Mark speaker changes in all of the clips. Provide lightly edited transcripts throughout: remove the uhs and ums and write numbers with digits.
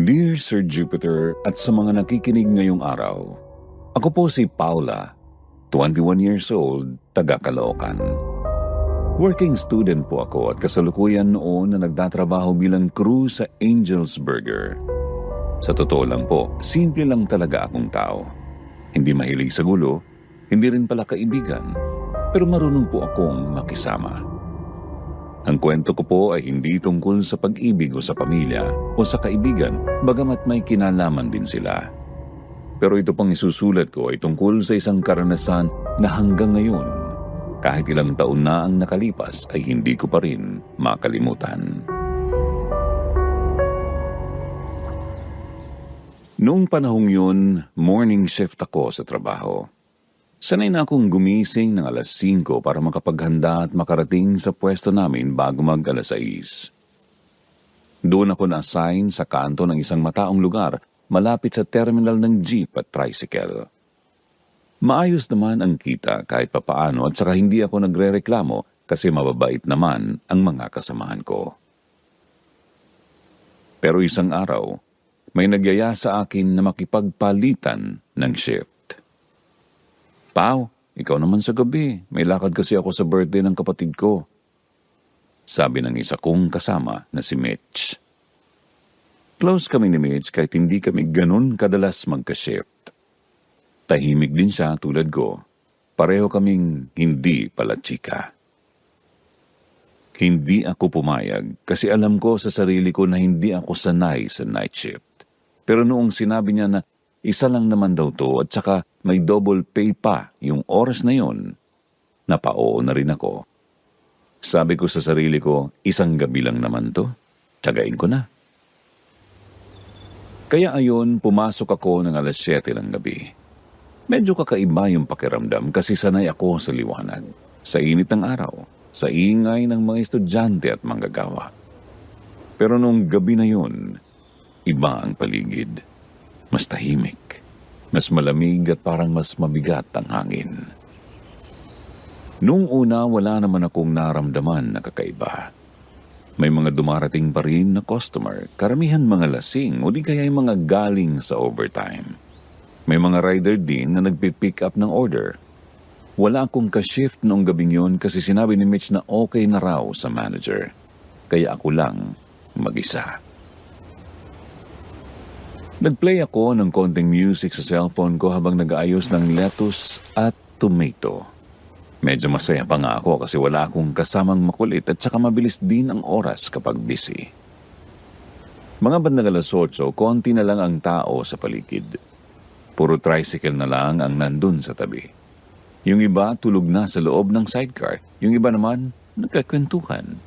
Speaker 1: Dear Sir Jupiter at sa mga nakikinig ngayong araw, ako po si Paula, 21 years old, taga Caloocan. Working student po ako at kasalukuyan noon na nagtatrabaho bilang crew sa Angel's Burger. Sa totoo lang po, simple lang talaga akong tao. Hindi mahilig sa gulo, hindi rin pala kaibigan, pero marunong po akong makisama. Ang kwento ko po ay hindi tungkol sa pag-ibig o sa pamilya o sa kaibigan, bagamat may kinalaman din sila. Pero ito pang isusulat ko ay tungkol sa isang karanasan na hanggang ngayon, kahit ilang taon na ang nakalipas, ay hindi ko pa rin makalimutan. Noong panahong yun, morning shift ako sa trabaho. Sanay na akong gumising ng alas 5 para makapaghanda at makarating sa pwesto namin bago mag alas 6. Doon ako na-assign sa kanto ng isang mataong lugar malapit sa terminal ng jeep at tricycle. Maayos naman ang kita kahit papaano at saka hindi ako nagrereklamo kasi mababait naman ang mga kasamahan ko. Pero isang araw, may nagyaya sa akin na makipagpalitan ng shift. Pao, ikaw naman sa gabi. May lakad kasi ako sa birthday ng kapatid ko. Sabi ng isa kong kasama na si Mitch. Close kami ni Mitch kahit hindi kami ganun kadalas magka-shift. Tahimik din siya tulad ko. Pareho kaming hindi pala chika. Hindi ako pumayag kasi alam ko sa sarili ko na hindi ako sanay sa night shift. Pero noong sinabi niya na isa lang naman daw to at saka may double pay pa yung oras na yon, napao na rin ako. Sabi ko sa sarili ko, isang gabi lang naman to, tiyagain ko na. Kaya ayon, pumasok ako ng alas 7 ng gabi. Medyo kakaiba yung pakiramdam kasi sanay ako sa liwanag, sa init ng araw, sa ingay ng mga estudyante at manggagawa. Pero nung gabi na yun, iba ang paligid. Mas tahimik, mas malamig at parang mas mabigat ang hangin. Noong una, wala naman akong naramdaman na kakaiba. May mga dumarating pa rin na customer, karamihan mga lasing o di kaya yung mga galing sa overtime. May mga rider din na nagpipick up ng order. Wala akong ka-shift noong gabing yun kasi sinabi ni Mitch na okay na raw sa manager. Kaya ako lang mag-isa. Nag-play ako ng konting music sa cellphone ko habang nag-aayos ng lettuce at tomato. Medyo masaya pa nga ako kasi wala akong kasamang makulit at saka mabilis din ang oras kapag busy. Mga bandang alas 8, konti na lang ang tao sa paligid. Puro tricycle na lang ang nandun sa tabi. Yung iba tulog na sa loob ng sidecar, yung iba naman nagkakwentuhan.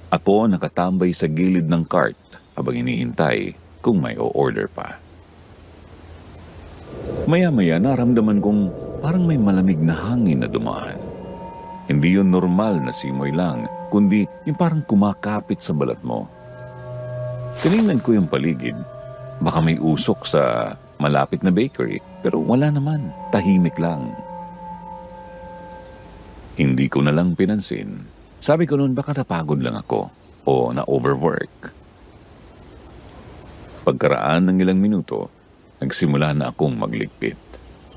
Speaker 1: Ako nakatambay sa gilid ng cart habang hinihintay kung may o-order pa. Maya-maya naramdaman kong parang may malamig na hangin na dumaan. Hindi yun normal na simoy lang, kundi yung parang kumakapit sa balat mo. Tinignan ko yung paligid. Baka may usok sa malapit na bakery, pero wala naman, tahimik lang. Hindi ko na lang pinansin. Sabi ko noon baka napagod lang ako o na-overwork. Pagkaraan ng ilang minuto, nagsimula na akong magligpit.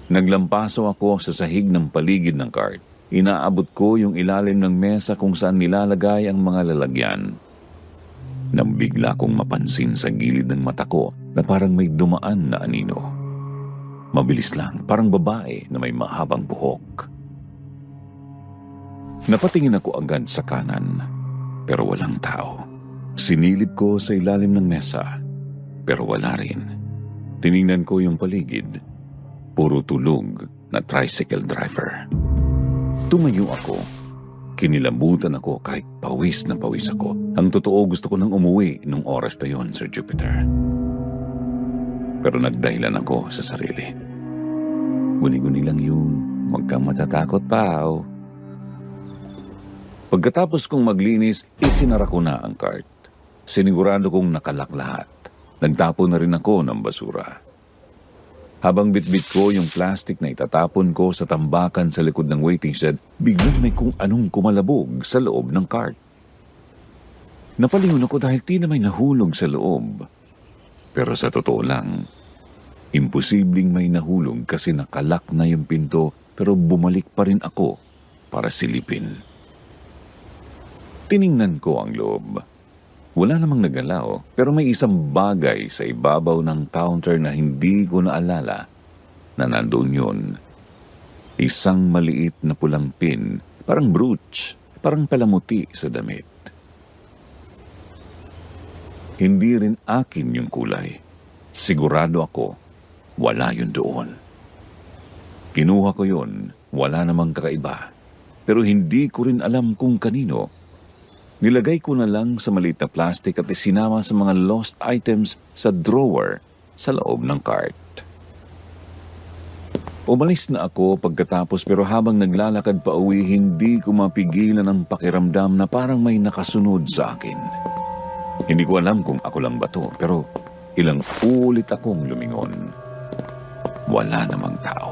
Speaker 1: Naglampaso ako sa sahig ng paligid ng cart. Inaabot ko yung ilalim ng mesa kung saan nilalagay ang mga lalagyan. Nang bigla kong mapansin sa gilid ng mata ko na parang may dumaan na anino. Mabilis lang, parang babae na may mahabang buhok. Napatingin ako agad sa kanan, pero walang tao. Sinilip ko sa ilalim ng mesa, pero wala rin. Tiningnan ko yung paligid. Puro tulog na tricycle driver. Tumayo ako. Kinilabutan ako kahit pawis na pawis ako. Ang totoo gusto ko nang umuwi nung oras na yon, Sir Jupiter. Pero nagdahilan ako sa sarili. Guni-guni lang yun. Huwag kang matatakot, Pao. Pagkatapos kong maglinis, isinara ko na ang cart. Sinigurado kong nakalak lahat. Nagtapon na rin ako ng basura. Habang bitbit ko yung plastic na itatapon ko sa tambakan sa likod ng waiting shed, biglang may kung anong kumalabog sa loob ng cart. Napalingon ako dahil tila may nahulog sa loob. Pero sa totoo lang, imposibleng may nahulog kasi nakalak na yung pinto pero bumalik pa rin ako para silipin. Tiningnan ko ang loob. Wala namang nagalaw pero may isang bagay sa ibabaw ng counter na hindi ko naalala na nandoon yun. Isang maliit na pulang pin, parang brooch, parang palamuti sa damit. Hindi rin akin yung kulay. Sigurado ako, wala yun doon. Kinuha ko yun, wala namang kakaiba. Pero hindi ko rin alam kung kanino. Nilagay ko na lang sa maliit na plastic at isinama sa mga lost items sa drawer sa loob ng cart. Umalis na ako pagkatapos pero habang naglalakad pa uwi, hindi ko mapigilan ang pakiramdam na parang may nakasunod sa akin. Hindi ko alam kung ako lang ba to, pero ilang ulit akong lumingon. Wala namang tao.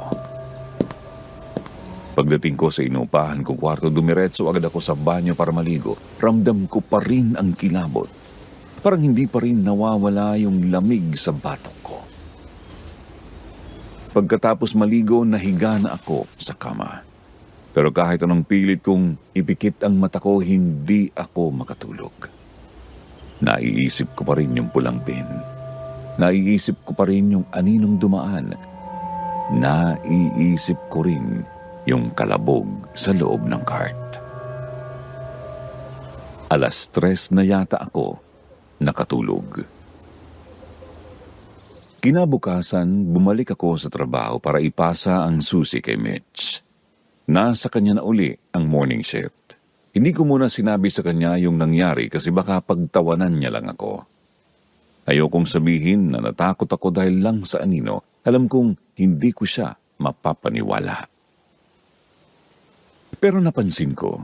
Speaker 1: Pagdating ko sa inupahan kong kwarto, dumiretso agad ako sa banyo para maligo. Ramdam ko pa rin ang kilabot. Parang hindi pa rin nawawala yung lamig sa batok ko. Pagkatapos maligo, nahiga na ako sa kama. Pero kahit anong pilit kong ipikit ang mata ko, hindi ako makatulog. Naiisip ko pa rin yung pulang pin. Naiisip ko pa rin yung aninong dumaan. Naiisip ko rin yung kalabog sa loob ng cart. 3:00 na yata ako nakatulog. Kinabukasan, bumalik ako sa trabaho para ipasa ang susi kay Mitch. Nasa kanya na uli ang morning shift. Hindi ko muna sinabi sa kanya yung nangyari kasi baka pagtawanan niya lang ako. Ayokong sabihin na natakot ako dahil lang sa anino. Alam kong hindi ko siya mapapaniwala. Pero napansin ko,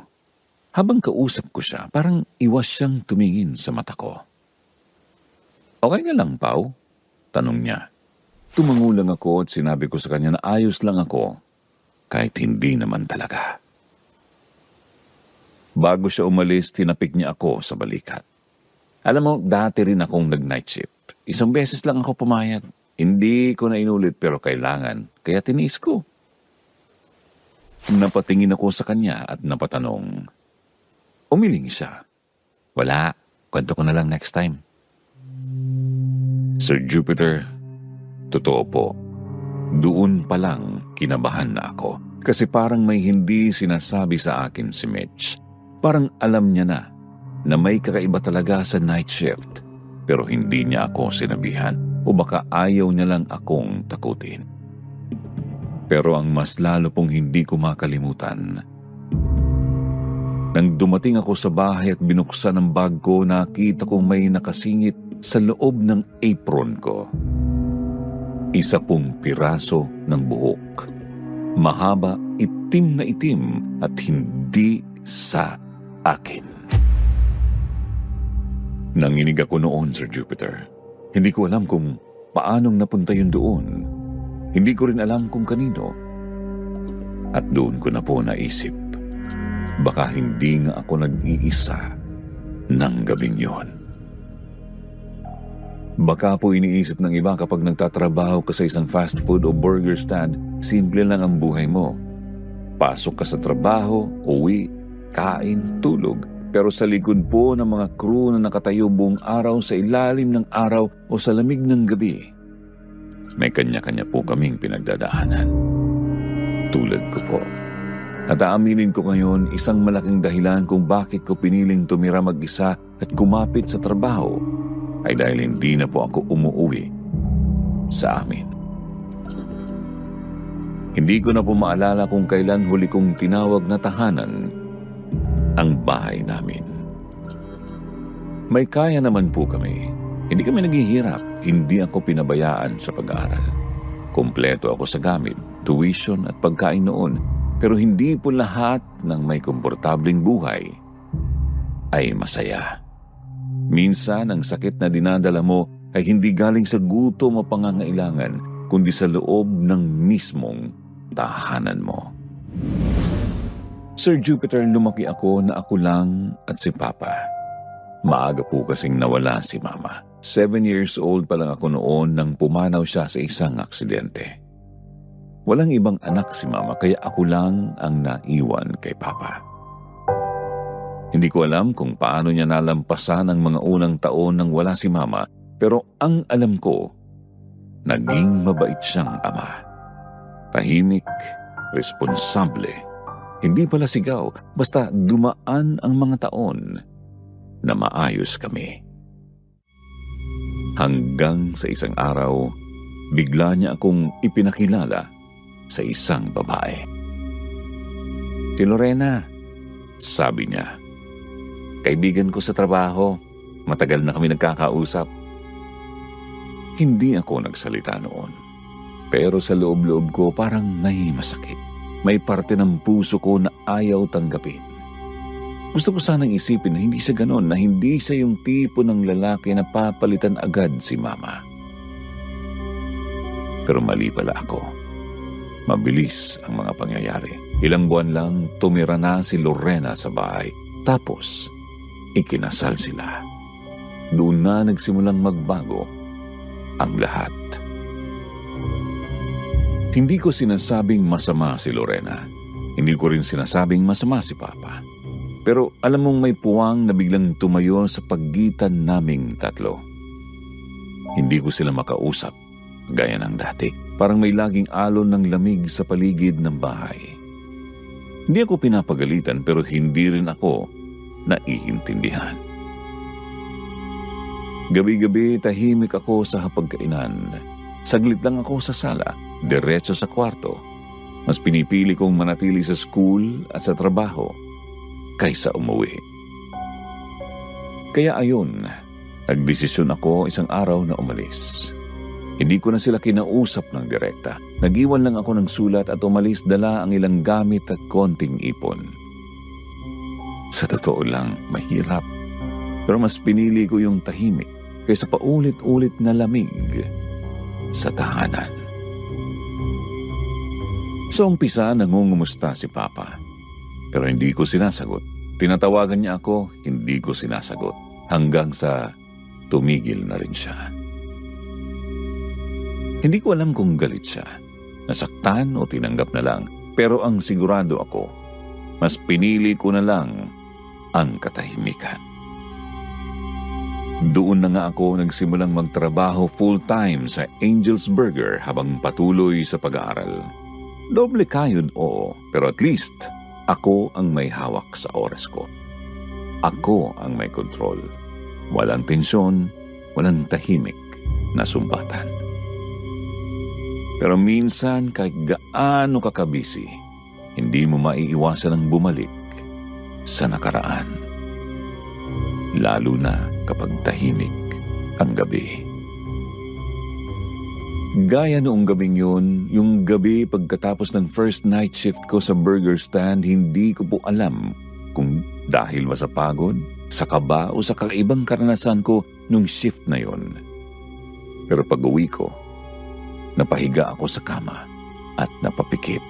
Speaker 1: habang kausap ko siya, parang iwas siyang tumingin sa mata ko. Okay na lang, Pao? Tanong niya. Tumangulang ako at sinabi ko sa kanya na ayos lang ako, kahit hindi naman talaga. Bago siya umalis, tinapik niya ako sa balikat. Alam mo, dati rin akong nag-night shift. Isang beses lang ako pumayag. Hindi ko na inulit pero kailangan, kaya tiniis ko. Napatingin ako sa kanya at napatanong. Umiling siya. Wala, kwento ko na lang next time. Sir Jupiter, totoo po. Doon pa lang kinabahan na ako. Kasi parang may hindi sinasabi sa akin si Mitch. Parang alam niya na may kakaiba talaga sa night shift. Pero hindi niya ako sinabihan o baka ayaw niya lang akong takutin. Pero ang mas lalo pong hindi ko makalimutan. Nang dumating ako sa bahay at binuksan ang bag ko, nakita kong may nakasingit sa loob ng apron ko. Isa pong piraso ng buhok. Mahaba, itim na itim at hindi sa akin. Nanginig ako noon, Sir Jupiter. Hindi ko alam kung paanong napunta yun doon. Hindi ko rin alam kung kanino. At doon ko na po naisip, baka hindi nga ako nag-iisa ng gabing yon. Baka po iniisip ng iba kapag nagtatrabaho ka sa isang fast food o burger stand, simple lang ang buhay mo. Pasok ka sa trabaho, uwi, kain, tulog. Pero sa likod po ng mga crew na nakatayo buong araw sa ilalim ng araw o sa lamig ng gabi, may kanya-kanya po kaming pinagdadaanan. Tulad ko po. At aaminin ko ngayon, isang malaking dahilan kung bakit ko piniling tumira mag-isa at kumapit sa trabaho ay dahil hindi na po ako umuwi sa amin. Hindi ko na po maalala kung kailan huli kong tinawag na tahanan ang bahay namin. May kaya naman po kami. Hindi kami naghihirap. Hindi ako pinabayaan sa pag-aaral. Kompleto ako sa gamit, tuition at pagkain noon. Pero hindi po lahat ng may komportabling buhay ay masaya. Minsan, ang sakit na dinadala mo ay hindi galing sa gutom o pangangailangan, kundi sa loob ng mismong tahanan mo. Sir Jupiter, lumaki ako na ako lang at si Papa. Maaga po kasing nawala si Mama. 7 years old pa lang ako noon nang pumanaw siya sa isang aksidente. Walang ibang anak si Mama kaya ako lang ang naiwan kay Papa. Hindi ko alam kung paano niya nalampasan ang mga unang taon nang wala si Mama, pero ang alam ko, naging mabait siyang ama. Tahimik, responsable, hindi pala sigaw, basta dumaan ang mga taon na maayos kami. Hanggang sa isang araw, bigla niya akong ipinakilala sa isang babae. Si Lorena, sabi niya. Kaibigan ko sa trabaho, matagal na kami nagkakausap. Hindi ako nagsalita noon. Pero sa loob-loob ko parang may masakit. May parte ng puso ko na ayaw tanggapin. Gusto ko sanang isipin na hindi siya ganon, na hindi siya yung tipo ng lalaki na papalitan agad si Mama. Pero mali pala ako. Mabilis ang mga pangyayari. Ilang buwan lang, tumira na si Lorena sa bahay. Tapos, ikinasal sila. Doon na nagsimulang magbago ang lahat. Hindi ko sinasabing masama si Lorena. Hindi ko rin sinasabing masama si Papa. Pero alam mong may puwang na biglang tumayo sa pagitan naming tatlo. Hindi ko sila makausap, gaya ng dati. Parang may laging alon ng lamig sa paligid ng bahay. Hindi ako pinapagalitan pero hindi rin ako naiintindihan. Gabi-gabi tahimik ako sa hapagkainan. Saglit lang ako sa sala, diretso sa kwarto. Mas pinipili kong manatili sa school at sa trabaho kaysa umuwi. Kaya ayun, nagdesisyon ako isang araw na umalis. Hindi ko na sila kinausap ng direkta. Nag-iwan lang ako ng sulat at umalis, dala ang ilang gamit at konting ipon. Sa totoo lang, mahirap. Pero mas pinili ko yung tahimik kaysa paulit-ulit na lamig sa tahanan. Sa umpisa, nangungumusta si Papa. Pero hindi ko sinasagot. Tinatawagan niya ako, hindi ko sinasagot. Hanggang sa tumigil na rin siya. Hindi ko alam kung galit siya, nasaktan o tinanggap na lang. Pero ang sigurado ako, mas pinili ko na lang ang katahimikan. Doon na nga ako nagsimulang magtrabaho full-time sa Angel's Burger habang patuloy sa pag-aaral. Doble kayod, oo, pero at least ako ang may hawak sa oras ko. Ako ang may control. Walang tensyon, walang tahimik na sumbatan. Pero minsan kahit gaano kakabisi, hindi mo maiiwasan ang bumalik sa nakaraan. Lalo na kapag tahimik ang gabi. Gaya noong gabing yun, yung gabi pagkatapos ng first night shift ko sa burger stand, hindi ko po alam kung dahil ba sa pagod, sa kaba o sa kakaibang karanasan ko nung shift na yon. Pero pag-uwi ko, napahiga ako sa kama at napapikit.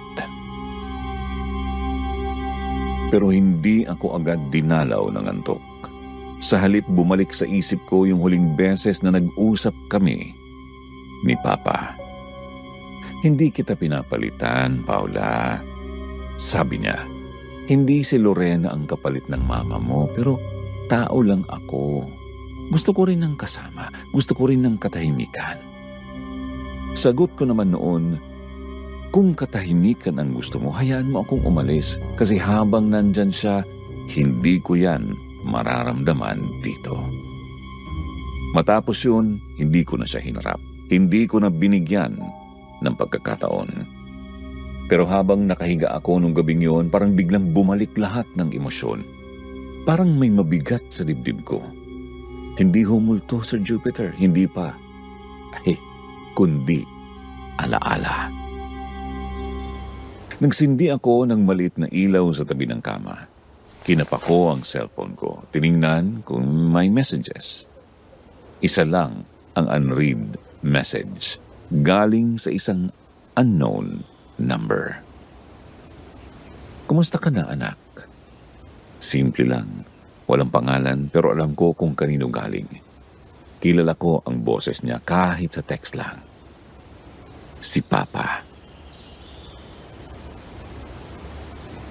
Speaker 1: Pero hindi ako agad dinalaw ng antok. Sa halip bumalik sa isip ko yung huling beses na nag-usap kami ni Papa. Hindi kita pinapalitan, Paula. Sabi niya, hindi si Lorena ang kapalit ng mama mo, pero tao lang ako. Gusto ko rin ng kasama. Gusto ko rin ng katahimikan. Sagot ko naman noon, kung katahimikan ang gusto mo, hayaan mo akong umalis. Kasi habang nandyan siya, hindi ko yan mararamdaman dito. Matapos yun, hindi ko na siya hinarap. Hindi ko na binigyan ng pagkakataon. Pero habang nakahiga ako nung gabing yun, parang biglang bumalik lahat ng emosyon. Parang may mabigat sa dibdib ko. Hindi humulto, Sir Jupiter, hindi pa. Ay, kundi alaala. Nagsindi ako ng maliit na ilaw sa tabi ng kama. Kinapa ko ang cellphone ko. Tiningnan kung may messages. Isa lang ang unread message. Galing sa isang unknown number. Kumusta ka na, anak? Simple lang. Walang pangalan pero alam ko kung kanino galing. Kilala ko ang boses niya kahit sa text lang. Si Papa.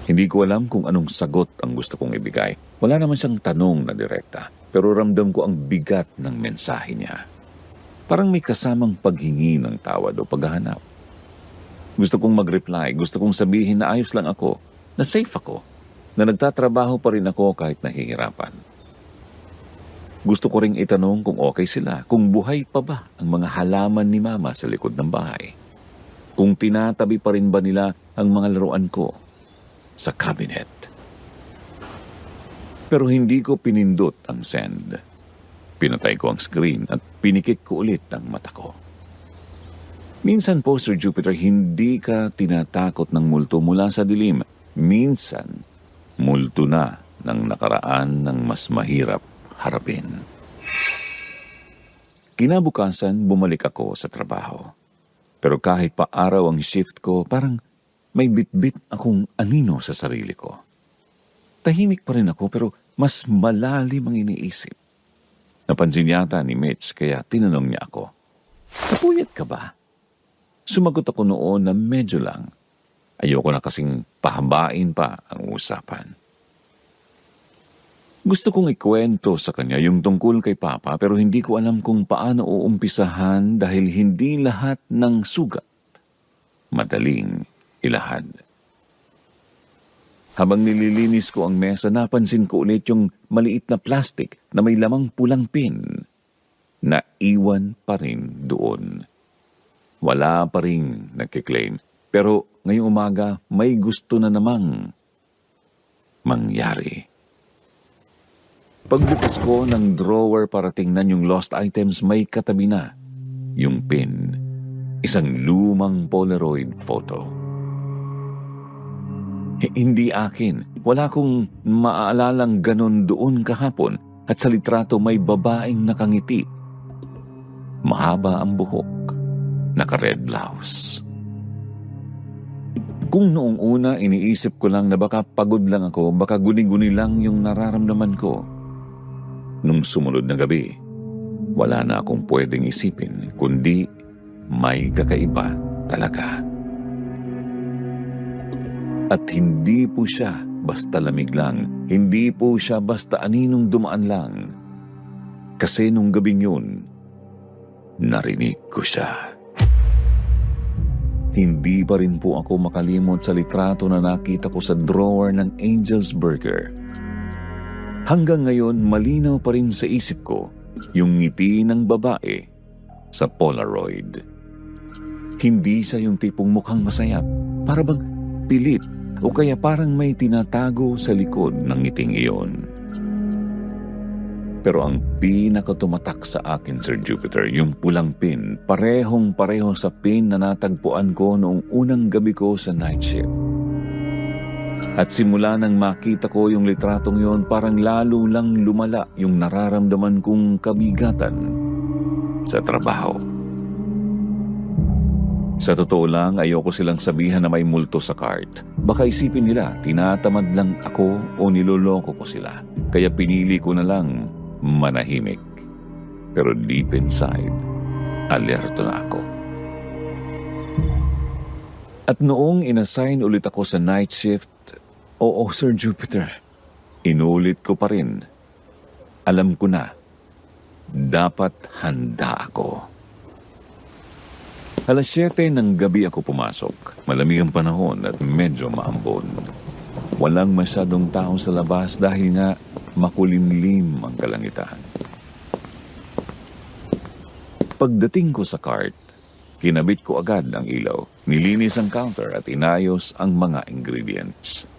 Speaker 1: Hindi ko alam kung anong sagot ang gusto kong ibigay. Wala naman siyang tanong na direkta, pero ramdam ko ang bigat ng mensahe niya. Parang may kasamang paghingi ng tawad o paghahanap. Gusto kong mag-reply, gusto kong sabihin na ayos lang ako, na safe ako, na nagtatrabaho pa rin ako kahit nahihirapan. Gusto ko ring itanong kung okay sila, kung buhay pa ba ang mga halaman ni Mama sa likod ng bahay. Kung tinatabi pa rin ba nila ang mga laruan ko sa cabinet. Pero hindi ko pinindot ang send. Pinatay ko ang screen at pinikit ko ulit ang mata ko. Minsan po, Sir Jupiter, hindi ka tinatakot ng multo mula sa dilim. Minsan, multo na ng nakaraan ng mas mahirap harapin. Kinabukasan, bumalik ako sa trabaho. Pero kahit pa araw ang shift ko, parang may bitbit akong anino sa sarili ko. Tahimik pa rin ako pero mas malalim ang iniisip. Napansin yata ni Mitch kaya tinanong niya ako, "Napuyat ka ba?" Sumagot ako noon na medyo lang. Ayoko na kasing pahabain pa ang usapan. Gusto kong ikwento sa kanya yung tungkol kay Papa pero hindi ko alam kung paano uumpisahan dahil hindi lahat ng sugat madaling ilahad. Habang nililinis ko ang mesa, napansin ko ulit yung maliit na plastic na may lamang pulang pin na iwan pa rin doon. Wala pa rin nagkiklaim. Pero ngayong umaga, may gusto na namang mangyari. Pagbukas ko ng drawer para tingnan yung lost items, may katabi na yung pin. Isang lumang Polaroid photo. Hindi akin. Wala kong maaalalang ganon doon kahapon at sa litrato may babaeng nakangiti. Mahaba ang buhok. Naka-red blouse. Kung noong una iniisip ko lang na baka pagod lang ako, baka guni-guni lang yung nararamdaman ko. Nung sumunod na gabi, wala na akong pwedeng isipin, kundi may kakaiba talaga. At hindi po siya basta lamig lang, hindi po siya basta aninong dumaan lang. Kasi nung gabing yun, narinig ko siya. Hindi pa rin po ako makalimot sa litrato na nakita ko sa drawer ng Angel's Burger. Hanggang ngayon, malinaw pa rin sa isip ko yung ngiti ng babae sa Polaroid. Hindi siya yung tipong mukhang masaya, para bang pilit o kaya parang may tinatago sa likod ng ngiting iyon. Pero ang pinakatumatak sa akin, Sir Jupiter, yung pulang pin, parehong-pareho sa pin na natagpuan ko noong unang gabi ko sa night shift. At simula nang makita ko yung litratong yon, parang lalo lang lumala yung nararamdaman kong kabigatan sa trabaho. Sa totoo lang, ayoko silang sabihan na may multo sa cart. Baka isipin nila, tinatamad lang ako o niloloko ko sila. Kaya pinili ko na lang manahimik. Pero deep inside, alerto na ako. At noong inassign ulit ako sa night shift, oo, Sir Jupiter, inulit ko pa rin. Alam ko na, dapat handa ako. 7:00 ng gabi ako pumasok. Malamig ang panahon at medyo maambon. Walang masyadong tao sa labas dahil nga makulimlim ang kalangitan. Pagdating ko sa cart, kinabit ko agad ang ilaw, nilinis ang counter at inayos ang mga ingredients.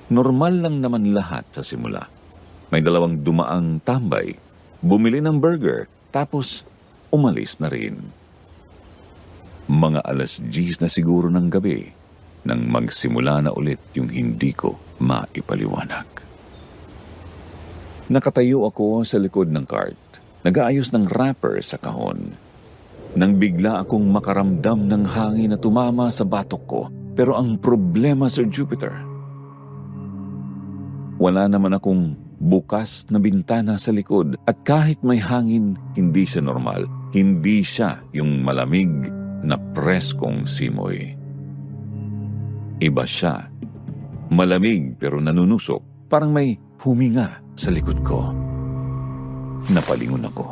Speaker 1: Normal lang naman lahat sa simula. May 2 dumaang tambay, bumili ng burger, tapos umalis na rin. Mga 10:00 na siguro ng gabi nang magsimula na ulit yung hindi ko maipaliwanag. Nakatayo ako sa likod ng cart, nag-aayos ng wrapper sa kahon. Nang bigla akong makaramdam ng hangin na tumama sa batok ko. Pero ang problema, Sir Jupiter, wala naman akong bukas na bintana sa likod at kahit may hangin, hindi siya normal. Hindi siya yung malamig na preskong simoy. Iba siya. Malamig pero nanunusok. Parang may huminga sa likod ko. Napalingon ako,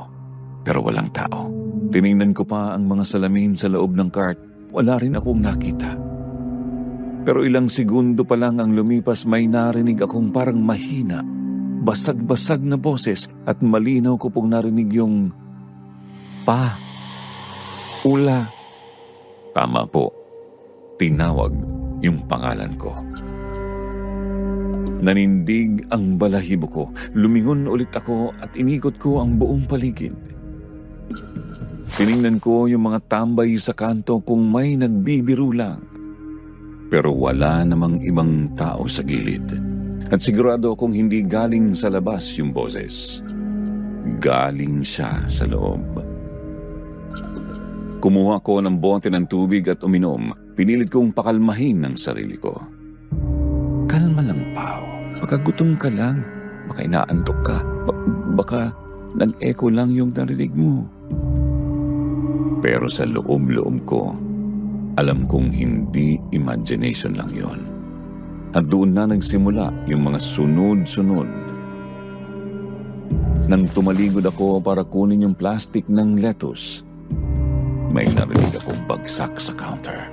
Speaker 1: pero walang tao. Tiningnan ko pa ang mga salamin sa loob ng cart. Wala rin akong nakita. Pero ilang segundo pa lang ang lumipas, may narinig akong parang mahina, basag-basag na boses at malinaw ko pong narinig yung pa, ula. Tama po, tinawag yung pangalan ko. Nanindig ang balahibo ko. Lumingon ulit ako at inikot ko ang buong paligid. Tiningnan ko yung mga tambay sa kanto kung may nagbibiro lang. Pero wala namang ibang tao sa gilid. At sigurado akong hindi galing sa labas yung boses. Galing siya sa loob. Kumuha ko ng bote ng tubig at uminom. Pinilit kong pakalmahin ang sarili ko. Kalma lang, Pao. Baka gutom ka lang. Baka inaantok ka. Baka nag-echo lang yung narinig mo. Pero sa loob-loob ko, alam kong hindi imagination lang yon. At doon na nagsimula yung mga sunod-sunod. Nang tumaligod ako para kunin yung plastic ng lettuce, may narinig akong bagsak sa counter.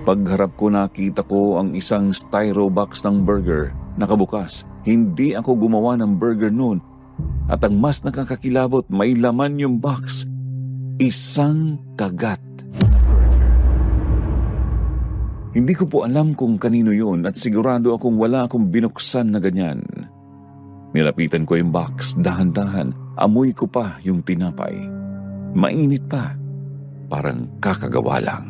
Speaker 1: Pagharap ko, nakita ko ang isang styro box ng burger nakabukas. Hindi ako gumawa ng burger noon. At ang mas nakakakilabot, may laman yung box. Isang kagat na burger. Hindi ko po alam kung kanino yun at sigurado akong wala akong binuksan na ganyan. Nilapitan ko yung box, dahan-dahan. Amoy ko pa yung tinapay. Mainit pa. Parang kakagawa lang.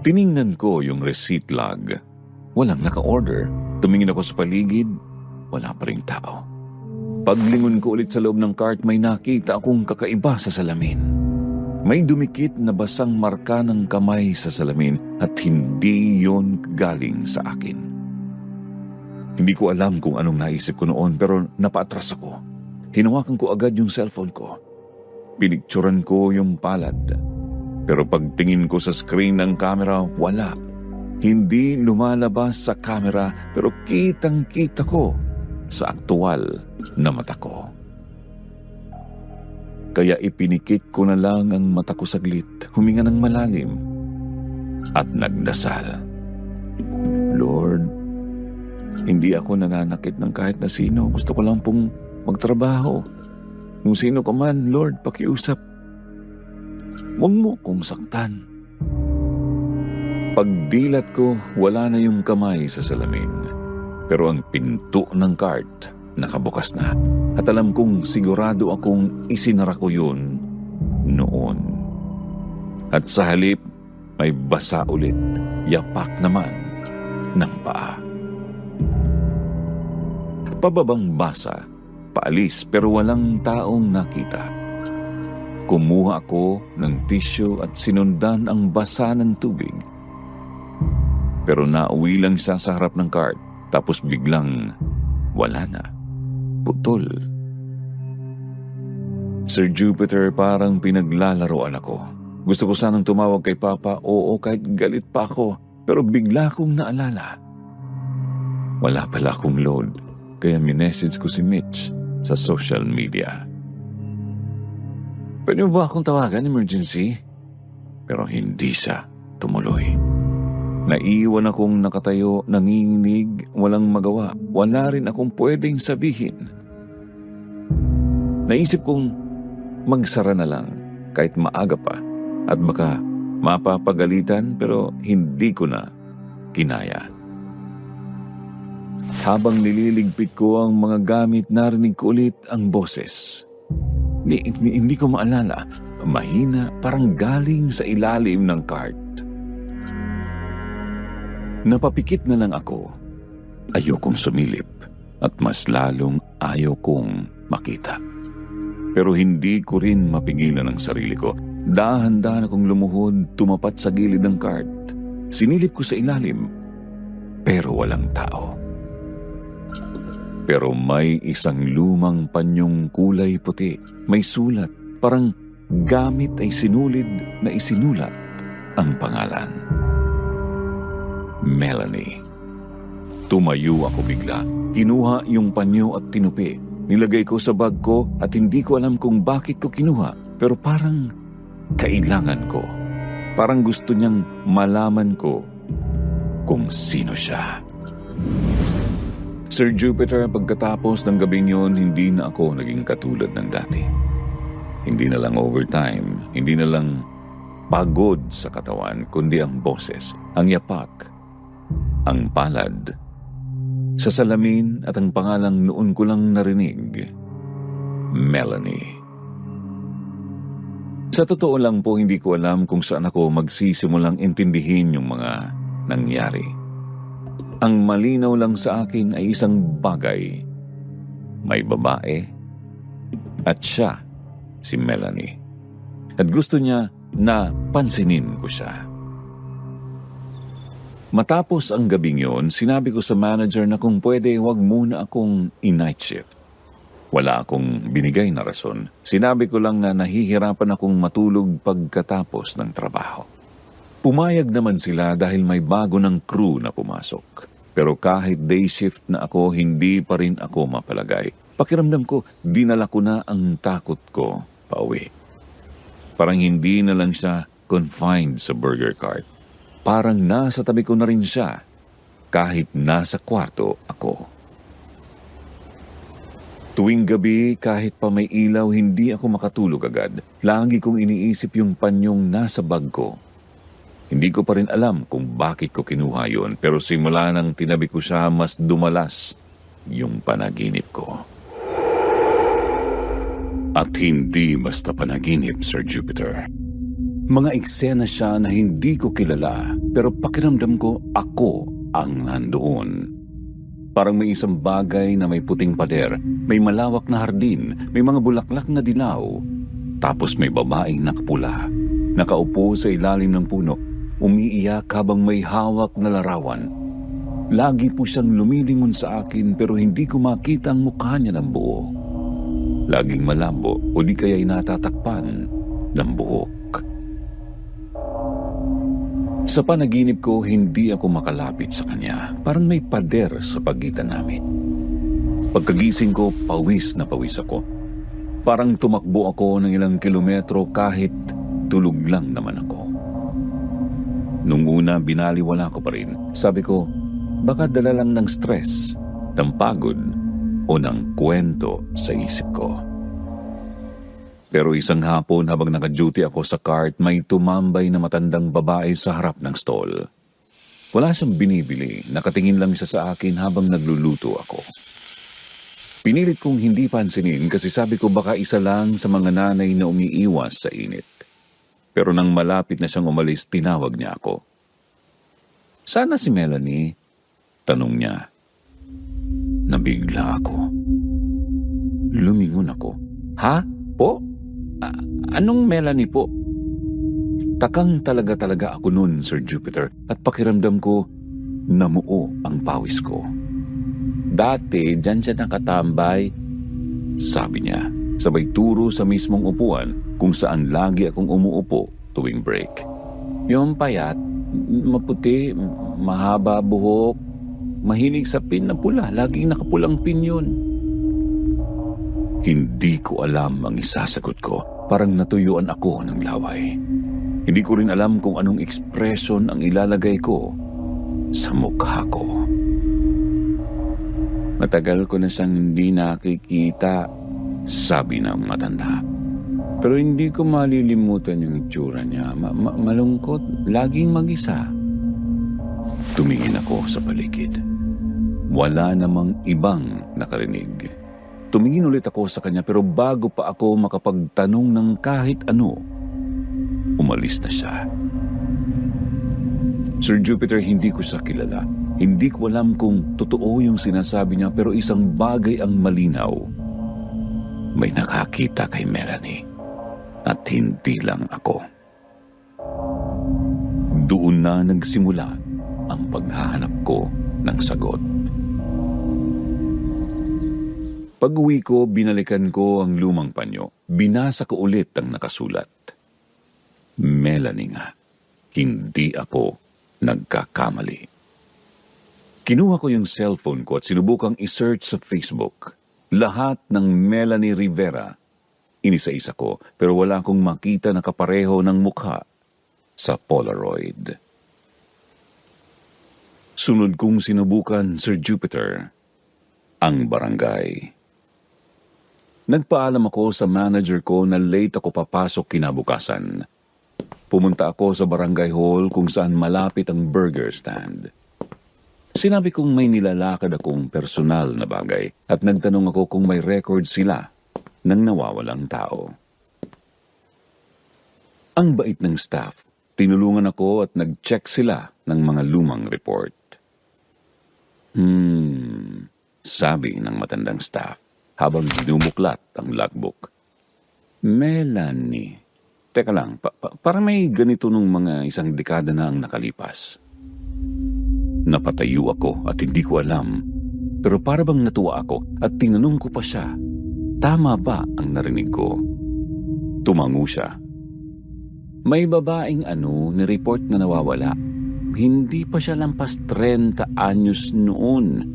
Speaker 1: Tiningnan ko yung receipt log. Walang naka-order. Tumingin ako sa paligid. Wala pa ring tao. Paglingon ko ulit sa loob ng cart, may nakita akong kakaiba sa salamin. May dumikit na basang marka ng kamay sa salamin at hindi yon galing sa akin. Hindi ko alam kung anong naisip ko noon pero napaatras ako. Hinawakan ko agad yung cellphone ko. Pinicturan ko yung palad. Pero pagtingin ko sa screen ng camera, wala. Hindi lumalabas sa camera pero kitang-kita ko sa aktual na mata ko. Kaya ipinikit ko na lang ang mata ko saglit, huminga ng malalim, at nagdasal. Lord, hindi ako nananakit ng kahit na sino. Gusto ko lang pong magtrabaho. Kung sino ka man, Lord, pakiusap. Huwag mo kong saktan. Pagdilat ko, wala na yung kamay sa salamin. Pero ang pinto ng cart nakabukas na. At alam kong sigurado akong isinara ko yun noon. At sa halip, may basa ulit, yapak naman ng paa. Pababang basa, paalis pero walang taong nakita. Kumuha ako ng tissue at sinundan ang basa ng tubig. Pero nauwi lang siya sa harap ng cart, tapos biglang wala na. Putol. Sir Jupiter, parang pinaglalaroan ako. Gusto ko sanang tumawag kay Papa, oo kahit galit pa ako, pero bigla kong naalala. Wala pala akong load, kaya minessage ko si Mitch sa social media. Pwede mo ba akong tawagan, emergency? Pero hindi siya tumuloy. Naiwan akong nakatayo, nanginginig, walang magawa. Wala rin akong pwedeng sabihin. Naisip kong magsara na lang kahit maaga pa at baka mapapagalitan pero hindi ko na kinaya. Habang nililigpit ko ang mga gamit, narinig ko ulit ang boses. Hindi ko maalala. Mahina, parang galing sa ilalim ng cart. Napapikit na lang ako. Ayokong sumilip at mas lalong ayokong makita. Pero hindi ko rin mapigilan ang sarili ko. Dahan-dahan akong lumuhod, tumapat sa gilid ng cart. Sinilip ko sa ilalim, pero walang tao. Pero may isang lumang panyong kulay puti. May sulat, parang gamit ay sinulid na isinulat ang pangalan. Melanie. Tumayo ako bigla. Kinuha yung panyo at tinupi. Nilagay ko sa bag ko at hindi ko alam kung bakit ko kinuha. Pero parang kailangan ko. Parang gusto niyang malaman ko kung sino siya. Sir Jupiter, pagkatapos ng gabing yun, hindi na ako naging katulad ng dati. Hindi na lang overtime, hindi na lang pagod sa katawan, kundi ang boses, ang yapak, ang palad. Sa salamin at ang pangalang noon ko lang narinig, Melanie. Sa totoo lang po, hindi ko alam kung saan ako magsisimulang intindihin yung mga nangyari. Ang malinaw lang sa akin ay isang bagay. May babae at siya, si Melanie. At gusto niya na pansinin ko siya. Matapos ang gabing yun, sinabi ko sa manager na kung pwede wag muna akong i-night shift. Wala akong binigay na rason. Sinabi ko lang na nahihirapan akong matulog pagkatapos ng trabaho. Pumayag naman sila dahil may bago ng crew na pumasok. Pero kahit day shift na ako, hindi pa rin ako mapalagay. Pakiramdam ko, dinala ko na ang takot ko pauwi. Parang hindi na lang siya confined sa burger cart. Parang nasa tabi ko na rin siya, kahit nasa kwarto ako. Tuwing gabi, kahit pa may ilaw, hindi ako makatulog agad. Lagi kong iniisip yung panyong nasa bag ko. Hindi ko pa rin alam kung bakit ko kinuha yun, pero simula nang tinabi ko siya, mas dumalas yung panaginip ko. At hindi basta panaginip, Sir Jupiter. Mga eksena siya na hindi ko kilala, pero pakiramdam ko ako ang nandoon. Parang may isang bagay na may puting pader, may malawak na hardin, may mga bulaklak na dilaw, tapos may babaeng nakapula, nakaupo sa ilalim ng puno. Umiiyak habang may hawak na larawan. Lagi po siyang lumilingon sa akin pero hindi ko makita ang mukha niya ng buo. Laging malabo o di kaya'y natatakpan ng buhok. Sa panaginip ko, hindi ako makalapit sa kanya. Parang may pader sa pagitan namin. Pagkagising ko, pawis na pawis ako. Parang tumakbo ako ng ilang kilometro kahit tulog lang naman ako. Nung una, binaliwala ko pa rin. Sabi ko, baka dala lang ng stress, ng pagod, o ng kwento sa isip ko. Pero isang hapon habang naka-duty ako sa cart, may tumambay na matandang babae sa harap ng stall. Wala siyang binibili, nakatingin lang siya sa akin habang nagluluto ako. Pinilit kong hindi pansinin kasi sabi ko baka isa lang sa mga nanay na umiiwas sa init. Pero nang malapit na siyang umalis, tinawag niya ako. Sana si Melanie? Tanong niya. Nabigla ako. Lumingon ako. Ha? Po? Anong Melanie po? Takang talaga ako nun, Sir Jupiter, at pakiramdam ko, namuo ang pawis ko. Dati, dyan siya nakatambay, sabi niya. Sabay turo sa mismong upuan kung saan lagi akong umuupo tuwing break. Yung payat, maputi, mahaba buhok, mahilig sa pin na pula, laging nakapulang pin yun. Hindi ko alam ang isasagot ko, parang natuyuan ako ng laway. Hindi ko rin alam kung anong ekspresyon ang ilalagay ko sa mukha ko. Matagal ko na siyang hindi nakikita, sabi ng matanda. Pero hindi ko malilimutan yung itsura niya. Malungkot, laging mag-isa. Tumingin ako sa paligid. Wala namang ibang nakarinig. Tumingin ulit ako sa kanya pero bago pa ako makapagtanong ng kahit ano, umalis na siya. Sir Jupiter, hindi ko siya kilala. Hindi ko alam kung totoo yung sinasabi niya pero isang bagay ang malinaw. May nakakita kay Melanie at hindi lang ako. Doon na nagsimula ang paghahanap ko ng sagot. Pag-uwi ko, binalikan ko ang lumang panyo. Binasa ko ulit ang nakasulat. Melanie nga. Hindi ako nagkakamali. Kinuha ko yung cellphone ko at sinubukang i-search sa Facebook. Lahat ng Melanie Rivera. Inisa-isa ko, pero wala akong makita na kapareho ng mukha sa Polaroid. Sunod kong sinubukan, Sir Jupiter, ang barangay. Nagpaalam ako sa manager ko na late ako papasok kinabukasan. Pumunta ako sa barangay hall kung saan malapit ang burger stand. Sinabi kong may nilalakad akong personal na bagay at nagtanong ako kung may record sila ng nawawalang tao. Ang bait ng staff, tinulungan ako at nag-check sila ng mga lumang report. Sabi ng matandang staff habang binumuklat ang logbook. Melanie. Teka lang, para may ganito nung mga isang dekada na ang nakalipas. Napatayo ako at hindi ko alam. Pero para bang natuwa ako at tinanong ko pa siya, tama ba ang narinig ko? Tumango siya. May babaeng ni-report na nawawala. Hindi pa siya lampas 30 anyos noon.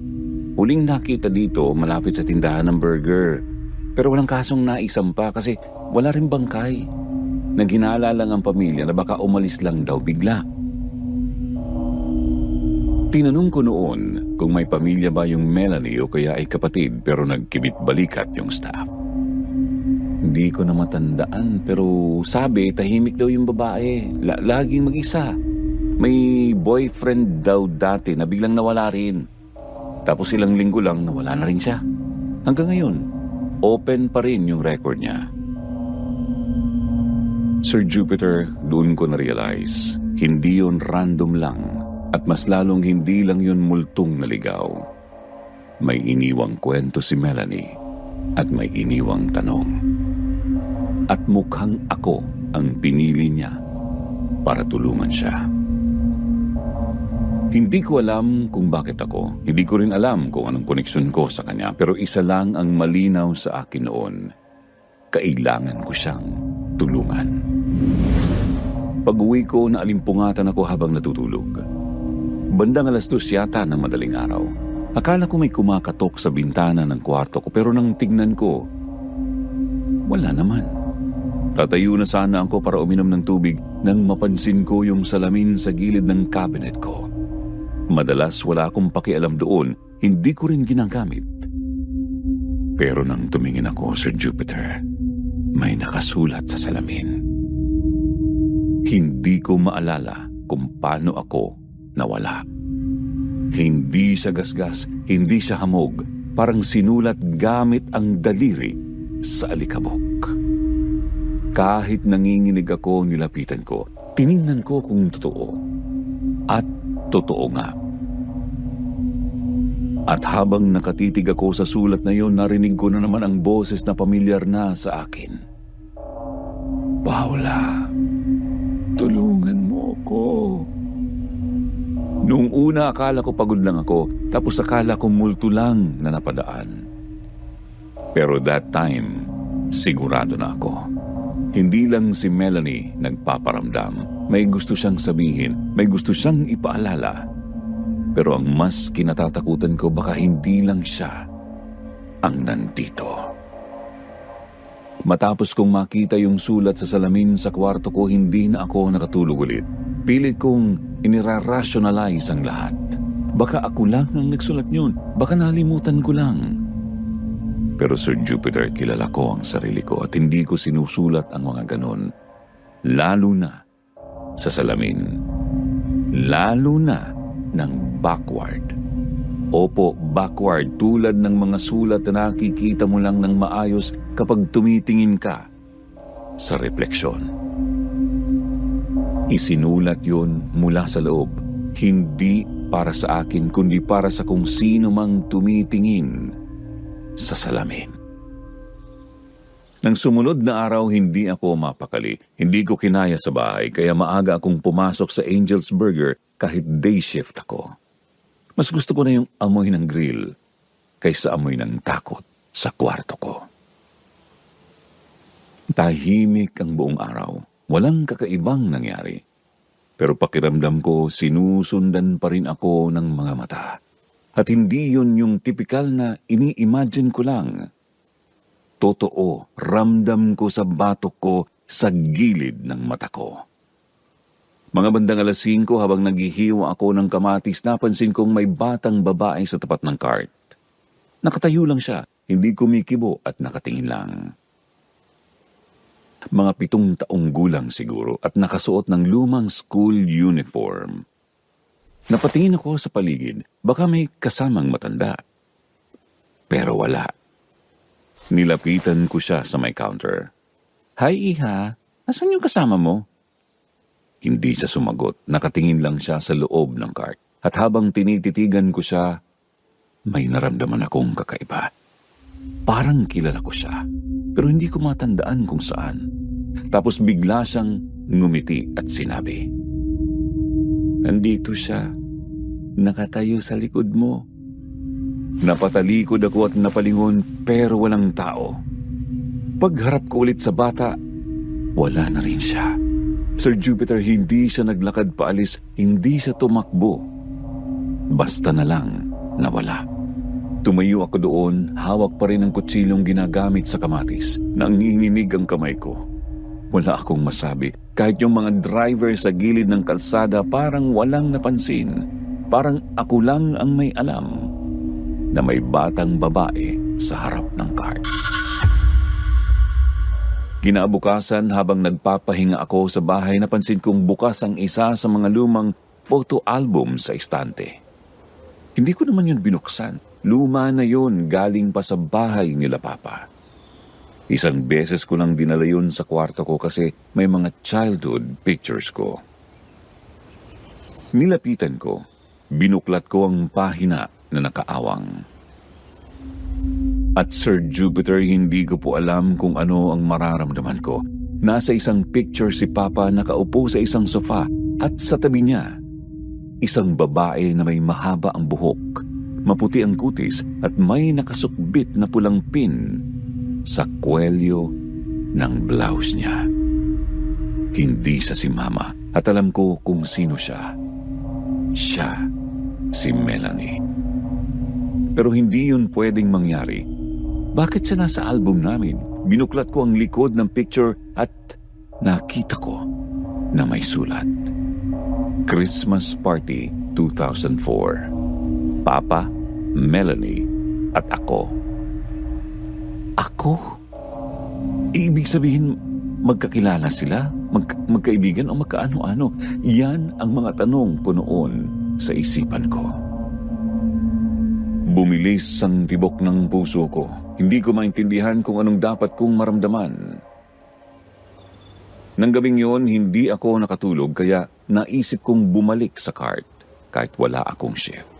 Speaker 1: Huling nakita dito malapit sa tindahan ng burger. Pero walang kasong naisampa kasi wala rin bangkay. Naghinala lang ang pamilya na baka umalis lang daw bigla. Tinanong ko noon kung may pamilya ba yung Melanie o kaya ay kapatid pero nagkibit-balikat yung staff. Hindi ko na matandaan pero sabi tahimik daw yung babae. Laging mag-isa. May boyfriend daw dati na biglang nawala rin. Tapos ilang linggo lang nawala na rin siya. Hanggang ngayon, open pa rin yung record niya. Sir Jupiter, doon ko na-realize, hindi yun random lang at mas lalong hindi lang yun multong naligaw. May iniwang kwento si Melanie at may iniwang tanong. At mukhang ako ang pinili niya para tulungan siya. Hindi ko alam kung bakit ako. Hindi ko rin alam kung anong koneksyon ko sa kanya. Pero isa lang ang malinaw sa akin noon. Kailangan ko siyang tulungan. Pag-uwi ko, naalimpungatan ako habang natutulog. Bandang 2:00 yata ng madaling araw. Akala ko may kumakatok sa bintana ng kwarto ko pero nang tignan ko, wala naman. Tatayo na sana ako para uminom ng tubig nang mapansin ko yung salamin sa gilid ng cabinet ko. Madalas wala akong pakialam doon, hindi ko rin ginagamit. Pero nang tumingin ako, Sir Jupiter, may nakasulat sa salamin. Hindi ko maalala kung paano ako nawala. Hindi siya gasgas, hindi siya hamog, parang sinulat gamit ang daliri sa alikabok. Kahit nanginginig ako, nilapitan ko, tiningnan ko kung totoo. At totoo nga. At habang nakatitig ako sa sulat na yon, narinig ko na naman ang boses na pamilyar na sa akin. Paula, tulungan mo ko. Noong una, akala ko pagod lang ako, tapos akala ko multo lang na napadaan. Pero that time, sigurado na ako. Hindi lang si Melanie nagpaparamdam. May gusto siyang sabihin, may gusto siyang ipaalala. Pero ang mas kinatatakutan ko, baka hindi lang siya ang nandito. Matapos kong makita yung sulat sa salamin sa kwarto ko, hindi na ako nakatulog ulit. Pilit kong inirarationalize ang lahat. Baka ako lang ang nagsulat yun. Baka nalimutan ko lang. Pero Sir Jupiter, kilala ko ang sarili ko at hindi ko sinusulat ang mga ganon. Lalo na sa salamin. Lalo na ng backward. Opo, backward, tulad ng mga sulat na nakikita mo lang ng maayos kapag tumitingin ka sa refleksyon. Isinulat yun mula sa loob, hindi para sa akin kundi para sa kung sino mang tumitingin sa salamin. Nang sumunod na araw, hindi ako mapakali. Hindi ko kinaya sa bahay, kaya maaga akong pumasok sa Angel's Burger kahit day shift ako. Mas gusto ko na yung amoy ng grill kaysa amoy ng takot sa kwarto ko. Tahimik ang buong araw. Walang kakaibang nangyari. Pero pakiramdam ko, sinusundan pa rin ako ng mga mata. At hindi yun yung tipikal na ini-imagine ko lang. Totoo, ramdam ko sa batok ko, sa gilid ng mata ko. Mga bandang 5:00 habang naghihiwa ako ng kamatis, napansin kong may batang babae sa tapat ng cart. Nakatayo lang siya, hindi kumikibo at nakatingin lang. Mga 7 taong gulang siguro at nakasuot ng lumang school uniform. Napatingin ako sa paligid, baka may kasamang matanda. Pero wala. Nilapitan ko siya sa may counter. "Hi, Iha. Nasaan yung kasama mo?" Hindi siya sumagot. Nakatingin lang siya sa loob ng cart. At habang tinititigan ko siya, may naramdaman akong kakaiba. Parang kilala ko siya, pero hindi ko matandaan kung saan. Tapos bigla siyang ngumiti at sinabi, "Nandito siya. Nakatayo sa likod mo." Napatalikod ako at napalingon pero walang tao. Pagharap ko ulit sa bata, wala na rin siya. Sir Jupiter, hindi siya naglakad paalis, hindi siya tumakbo. Basta na lang nawala. Tumayo ako doon, hawak pa rin ang kutsilong ginagamit sa kamatis. Nanginginig ang kamay ko. Wala akong masabi. Kahit yung mga driver sa gilid ng kalsada parang walang napansin. Parang ako lang ang may alam na may batang babae sa harap ng cart. Kinabukasan habang nagpapahinga ako sa bahay, napansin kong bukas ang isa sa mga lumang photo album sa istante. Hindi ko naman yun binuksan. Luma na yun, galing pa sa bahay nila Papa. Isang beses ko lang dinala yun sa kwarto ko kasi may mga childhood pictures ko. Nilapitan ko, binuklat ko ang pahina na nakaawang. At Sir Jupiter, hindi ko po alam kung ano ang mararamdaman ko. Nasa isang picture si Papa nakaupo sa isang sofa at sa tabi niya, isang babae na may mahaba ang buhok, maputi ang kutis at may nakasukbit na pulang pin sa kwelyo ng blouse niya. Hindi siya si Mama at alam ko kung sino siya. Siya si Melanie. Pero hindi yun pwedeng mangyari. Bakit siya nasa album namin? Binuklat ko ang likod ng picture at nakita ko na may sulat. Christmas Party 2004. Papa, Melanie, at ako. Ako? Ibig sabihin, magkakilala sila? Magkaibigan o magkaano-ano? Yan ang mga tanong ko noon sa isipan ko. Bumilis ang tibok ng puso ko. Hindi ko maintindihan kung anong dapat kong maramdaman. Nang gabing yun, hindi ako nakatulog kaya naisip kong bumalik sa cart kahit wala akong shift.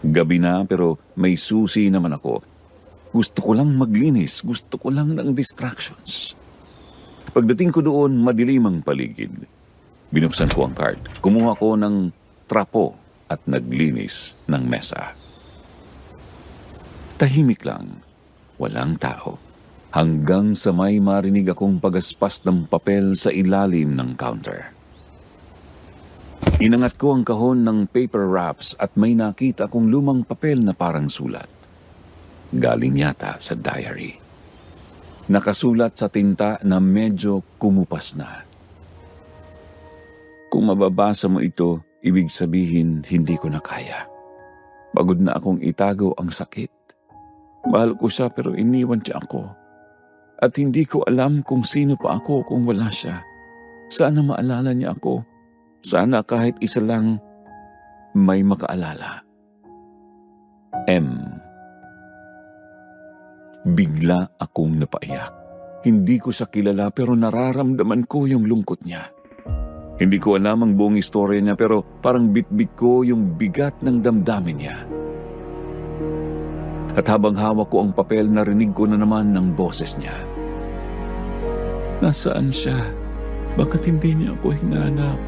Speaker 1: Gabi na pero may susi naman ako. Gusto ko lang maglinis, gusto ko lang ng distractions. Pagdating ko doon, madilim ang paligid. Binuksan ko ang cart, kumuha ko ng trapo at naglinis ng mesa. Tahimik lang, walang tao. Hanggang sa may marinig akong pagaspas ng papel sa ilalim ng counter. Inangat ko ang kahon ng paper wraps at may nakita akong lumang papel na parang sulat. Galing yata sa diary. Nakasulat sa tinta na medyo kumupas na. Kung mababasa mo ito, ibig sabihin hindi ko na kaya. Pagod na akong itago ang sakit. Mahal ko siya pero iniwan siya ako. At hindi ko alam kung sino pa ako kung wala siya. Sana maalala niya ako. Sana kahit isa lang may makaalala. M. Bigla akong napaiyak. Hindi ko siya kilala pero nararamdaman ko yung lungkot niya. Hindi ko alam ang buong istorya niya pero parang bit-bit ko yung bigat ng damdamin niya. At habang hawak ko ang papel, narinig ko na naman ng boses niya. Nasaan siya? Bakit hindi niya ako hinanap?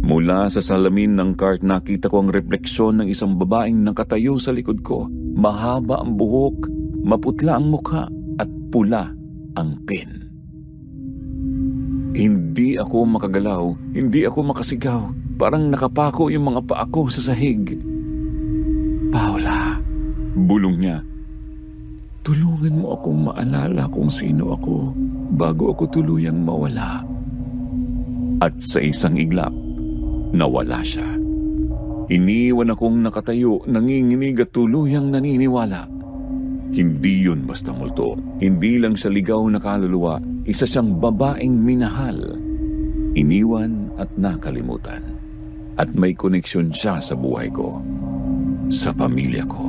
Speaker 1: Mula sa salamin ng cart, nakita ko ang refleksyon ng isang babaeng nakatayo sa likod ko. Mahaba ang buhok, maputla ang mukha, at pula ang pin. Hindi ako makagalaw, hindi ako makasigaw. Parang nakapako yung mga paa ko sa sahig. Paula, bulong niya. Tulungan mo akong maalala kung sino ako bago ako tuluyang mawala. At sa isang iglap, nawala siya. Iniwan akong nakatayo, nanginginig at tuluyang naniniwala. Hindi yun basta multo. Hindi lang siya ligaw na kaluluwa. Isa siyang babaeng minahal. Iniwan at nakalimutan. At may koneksyon siya sa buhay ko. Sa pamilya ko.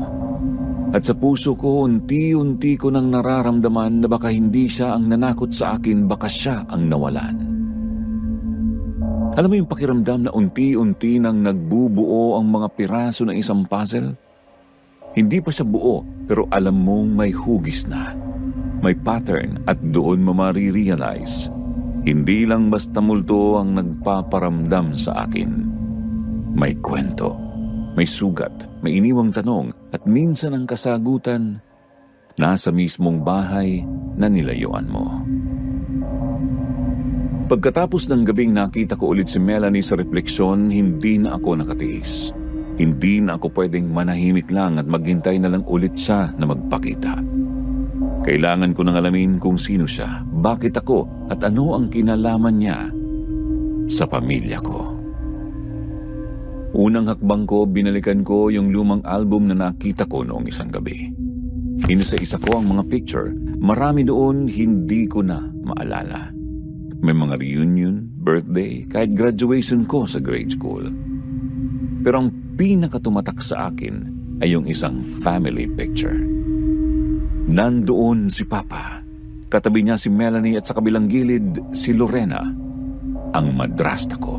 Speaker 1: At sa puso ko, unti-unti ko nang nararamdaman na baka hindi siya ang nanakot sa akin, baka siya ang nawalan. Alam mo yung pakiramdam na unti-unti nang nagbubuo ang mga piraso ng isang puzzle? Hindi pa siya buo, pero alam mong may hugis na. May pattern at doon mo marirealize. Hindi lang basta multo ang nagpaparamdam sa akin. May kwento, may sugat, may iniwang tanong, at minsan ang kasagutan nasa mismong bahay na nilayuan mo. Pagkatapos ng gabing nakita ko ulit si Melanie sa refleksyon, hindi na ako nakatiis. Hindi na ako pwedeng manahimik lang at maghintay na lang ulit siya na magpakita. Kailangan ko nang alamin kung sino siya, bakit ako, at ano ang kinalaman niya sa pamilya ko. Unang hakbang ko, binalikan ko yung lumang album na nakita ko noong isang gabi. Inisa-isa ko ang mga picture. Marami doon hindi ko na maalala. May mga reunion, birthday, kahit graduation ko sa grade school. Pero ang pinakatumatak sa akin ay yung isang family picture. Nandoon si Papa. Katabi niya si Melanie at sa kabilang gilid si Lorena, ang madrasta ko.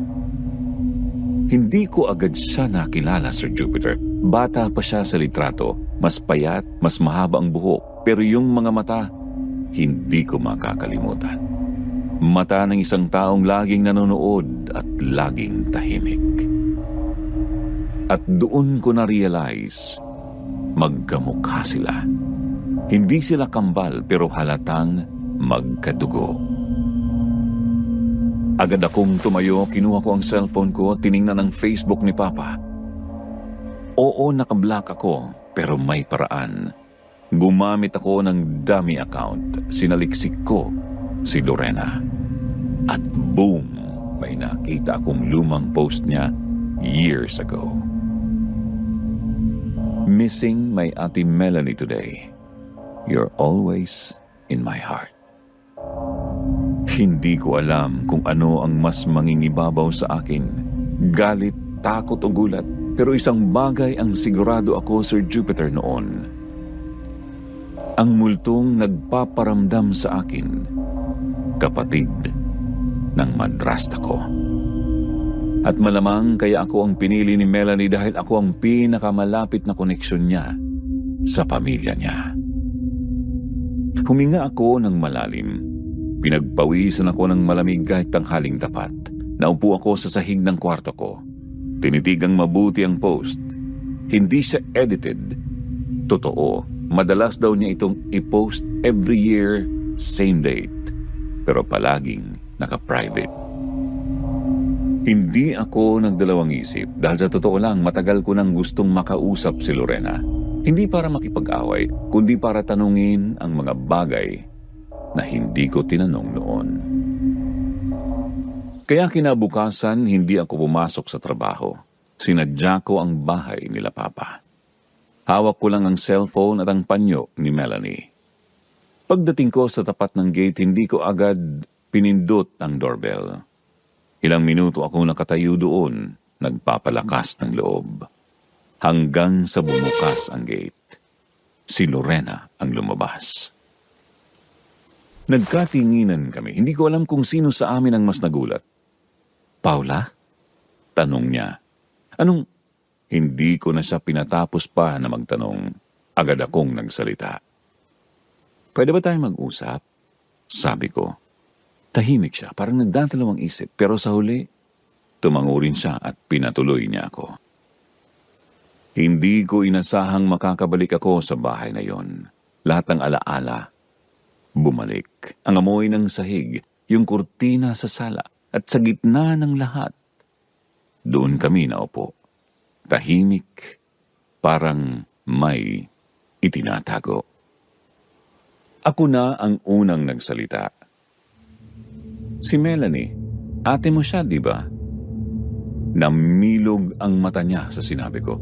Speaker 1: Hindi ko agad siya nakilala, Sir Jupiter. Bata pa siya sa litrato, mas payat, mas mahaba ang buhok, pero yung mga mata, hindi ko makakalimutan. Mata ng isang taong laging nanonood at laging tahimik. At doon ko na-realize, magkamukha sila. Hindi sila kambal pero halatang magkadugo. Agad akong tumayo, kinuha ko ang cellphone ko, tiningnan ang Facebook ni Papa. Oo, nakablock ako, pero may paraan. Gumamit ako ng dummy account. Sinaliksik ko si Lorena. At boom, may nakita akong lumang post niya years ago. Missing my Ate Melanie today. You're always in my heart. Hindi ko alam kung ano ang mas mangingibabaw sa akin. Galit, takot o gulat. Pero isang bagay ang sigurado ako, Sir Jupiter, noon. Ang multong nagpaparamdam sa akin, kapatid ng madrasta ko. At malamang kaya ako ang pinili ni Melanie dahil ako ang pinakamalapit na koneksyon niya sa pamilya niya. Huminga ako ng malalim. Pinagpawisan ako ng malamig kahit tanghaling tapat. Naupo ako sa sahig ng kwarto ko. Tinitigang mabuti ang post. Hindi siya edited. Totoo, madalas daw niya itong i-post every year, same date. Pero palaging naka-private. Hindi ako nagdalawang isip dahil sa totoo lang matagal ko nang gustong makausap si Lorena. Hindi para makipag-away, kundi para tanungin ang mga bagay na hindi ko tinanong noon. Kaya kinabukasan hindi ako pumasok sa trabaho. Sinadya ko ang bahay nila Papa. Hawak ko lang ang cellphone at ang panyo ni Melanie. Pagdating ko sa tapat ng gate, hindi ko agad pinindot ang doorbell. Ilang minuto akong nakatayo doon, nagpapalakas ng loob. Hanggang sa bumukas ang gate. Si Lorena ang lumabas. Nagkatinginan kami. Hindi ko alam kung sino sa amin ang mas nagulat. Paula? Tanong niya. Anong? Hindi ko na siya pinatapos pa na magtanong. Agad akong nagsalita. Pwede ba tayong mag-usap? Sabi ko. Tahimik siya, parang nagdadalawang isip. Pero sa huli, tumango rin siya at pinatuloy niya ako. Hindi ko inasahang makakabalik ako sa bahay na yon. Lahat ng alaala, bumalik. Ang amoy ng sahig, yung kurtina sa sala, at sa gitna ng lahat, doon kami naupo. Tahimik, parang may itinatago. Ako na ang unang nagsalita. Si Melanie, ate mo siya, di ba? Namilog ang mata niya sa sinabi ko.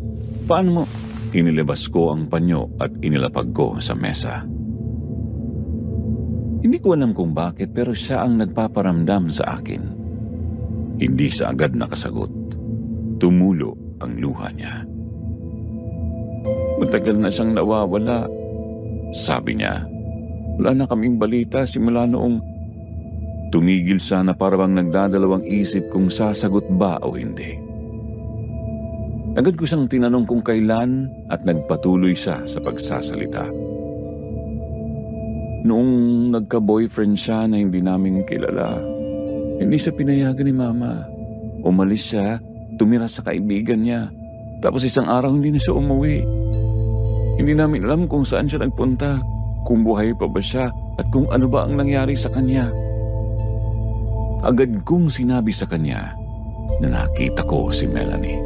Speaker 1: Paano mo? Inilabas ko ang panyo at inilapag ko sa mesa. Hindi ko alam kung bakit pero siya ang nagpaparamdam sa akin. Hindi siya agad nakasagot. Tumulo ang luha niya. Matagal na siyang nawawala. Sabi niya, wala na kaming balita simula noong... Tumigil siya na parang nagdadalawang isip kung sasagot ba o hindi. Agad ko siyang tinanong kung kailan at nagpatuloy siya sa pagsasalita. Noong nagka-boyfriend siya na hindi namin kilala, hindi siya pinayagan ni Mama. Umalis siya, tumira sa kaibigan niya. Tapos isang araw hindi na siya umuwi. Hindi namin alam kung saan siya nagpunta, kung buhay pa ba siya at kung ano ba ang nangyari sa kanya. Agad kong sinabi sa kanya na nakita ko si Melanie.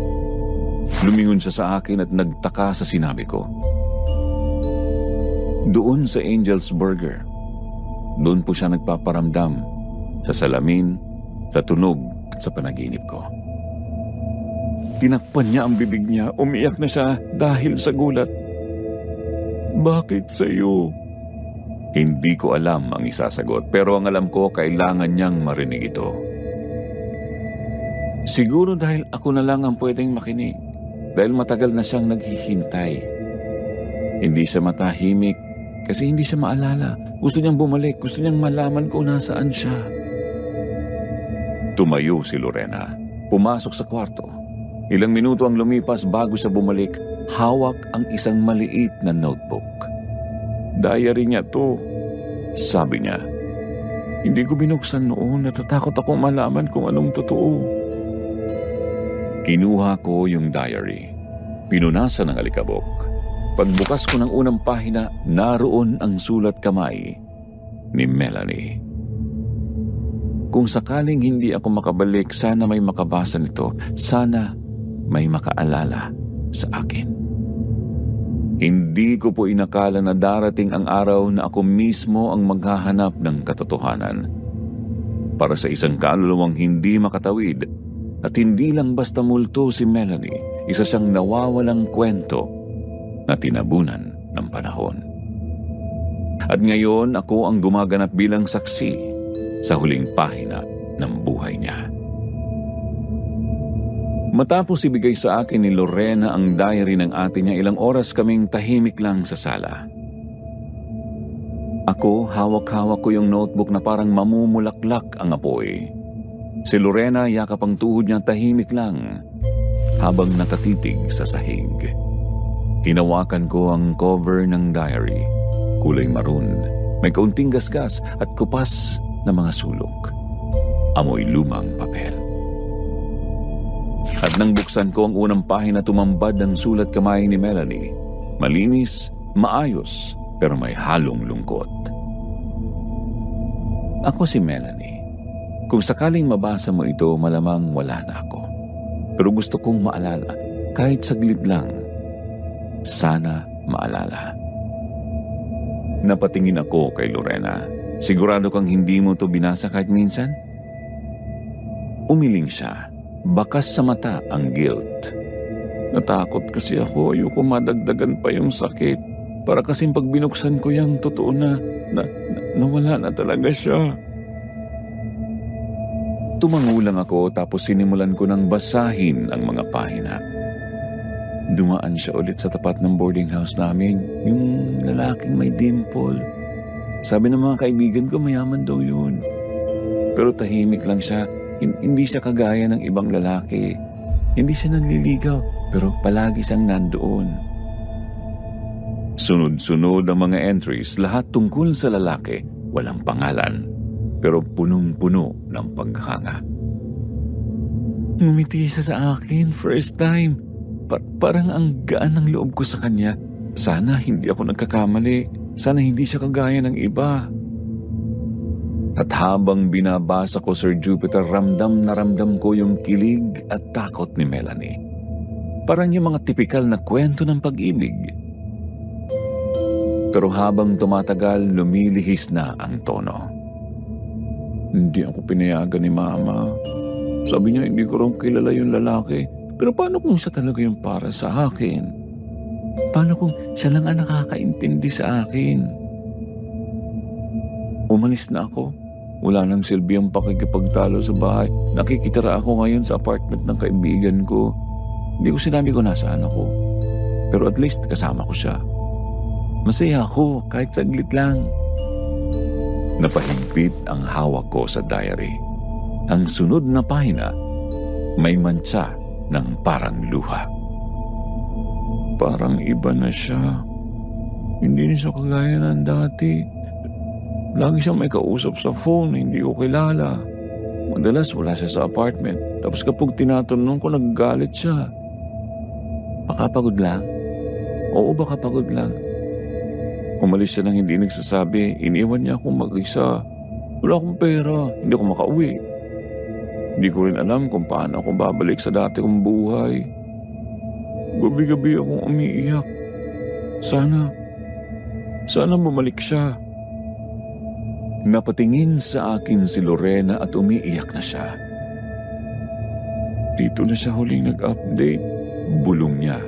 Speaker 1: Lumingon siya sa akin at nagtaka sa sinabi ko. Doon sa Angel's Burger, doon po siya nagpaparamdam sa salamin, sa tunog at sa panaginip ko. Tinakpan niya ang bibig niya, umiyak na siya dahil sa gulat. Bakit sa'yo? Hindi ko alam ang isasagot pero ang alam ko kailangan niyang marinig ito. Siguro dahil ako na lang ang pwedeng makinig. Dahil matagal na siyang naghihintay. Hindi siya matahimik kasi hindi siya maalala. Gusto niyang bumalik, gusto niyang malaman kung nasaan siya. Tumayo si Lorena. Pumasok sa kwarto. Ilang minuto ang lumipas bago siya bumalik. Hawak ang isang maliit na notebook. Diary niya to, sabi niya. Hindi ko binuksan noon, natatakot akong malaman kung anong totoo. Kinuha ko yung diary. Pinunasan ng alikabok. Pagbukas ko ng unang pahina, naroon ang sulat kamay ni Melanie. Kung sakaling hindi ako makabalik, sana may makabasa nito. Sana may makaalala sa akin. Hindi ko po inakala na darating ang araw na ako mismo ang maghahanap ng katotohanan. Para sa isang kaluluwang hindi makatawid at hindi lang basta multo si Melanie, isa siyang nawawalang kwento na tinabunan ng panahon. At ngayon ako ang gumaganap bilang saksi sa huling pahina ng buhay niya. Matapos ibigay sa akin ni Lorena ang diary ng ate niya, ilang oras kaming tahimik lang sa sala. Ako, hawak-hawak ko yung notebook na parang mamumulaklak ang apoy. Si Lorena, yakap ang tuhod niya, tahimik lang habang nakatitig sa sahig. Hinawakan ko ang cover ng diary. Kulay maroon, may kaunting gasgas at kupas na mga sulok. Amoy lumang papel. At nang buksan ko ang unang pahina, tumambad ang sulat kamay ni Melanie. Malinis, maayos, pero may halong lungkot. Ako si Melanie. Kung sakaling mabasa mo ito, malamang wala na ako. Pero gusto kong maalala, kahit saglit lang, sana maalala. Napatingin ako kay Lorena. Sigurado kang hindi mo to binasa kahit minsan? Umiling siya. Bakas sa mata ang guilt. Natakot kasi ako, ayoko madagdagan pa yung sakit. Para kasing pag binuksan ko yung totoo na nawala na talaga siya. Tumangulang ako tapos sinimulan ko ng basahin ang mga pahina. Dumaan siya ulit sa tapat ng boarding house namin, yung lalaking may dimple. Sabi ng mga kaibigan ko mayaman daw yun. Pero tahimik lang siya. Hindi siya kagaya ng ibang lalaki. Hindi siya nanliligaw, pero palagi siyang nandoon. Sunod-sunod ang mga entries, lahat tungkol sa lalaki, walang pangalan, pero punong-puno ng paghanga. Ngumiti siya sa akin, first time. Parang ang gaan ng loob ko sa kanya. Sana hindi ako nagkakamali. Sana hindi siya kagaya ng iba. At habang binabasa ko, Sir Jupiter, ramdam na ramdam ko yung kilig at takot ni Melanie. Parang yung mga tipikal na kwento ng pag-ibig. Pero habang tumatagal, lumilihis na ang tono. Hindi ako pinayagan ni Mama. Sabi niya, hindi ko rin kilala yung lalaki. Pero paano kung siya talaga yung para sa akin? Paano kung siya lang ang nakakaintindi sa akin? Umalis na ako. Wala nang silbi ang pakikipagtalo sa bahay. Nakikitira ako ngayon sa apartment ng kaibigan ko. Hindi ko sinabi ko nasaan ako. Pero at least kasama ko siya. Masaya ako kahit saglit lang. Napahigpit ang hawak ko sa diary. Ang sunod na pahina, may mantsa ng parang luha. Parang iba na siya. Hindi na siya kagaya ng dati. Lagi siyang may kausap sa phone, hindi ko kilala. Madalas wala siya sa apartment. Tapos kapag tinatanong ko, naggalit siya. Baka pagod lang? Oo, baka pagod lang. Umalis siya nang hindi nagsasabi. Iniwan niya akong mag-isa. Wala akong pera. Hindi ako makauwi. Hindi ko rin alam kung paano ako babalik sa dati kong buhay. Gabi-gabi akong umiiyak. Sana bumalik siya. Napatingin sa akin si Lorena at umiiyak na siya. Dito na siya huling nag-update. Bulong niya.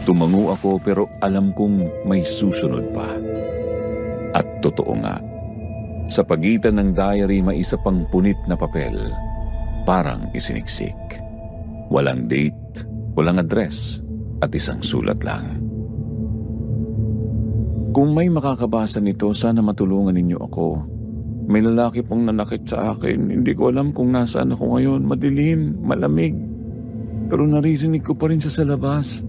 Speaker 1: Tumango ako pero alam kong may susunod pa. At totoo nga. Sa pagitan ng diary may isa pang punit na papel. Parang isiniksik. Walang date, walang address, at isang sulat lang. Kung may makakabasa nito, sana matulungan ninyo ako. May lalaki pong nanakit sa akin. Hindi ko alam kung nasaan ako ngayon. Madilim, malamig. Pero naririnig ko pa rin siya sa labas.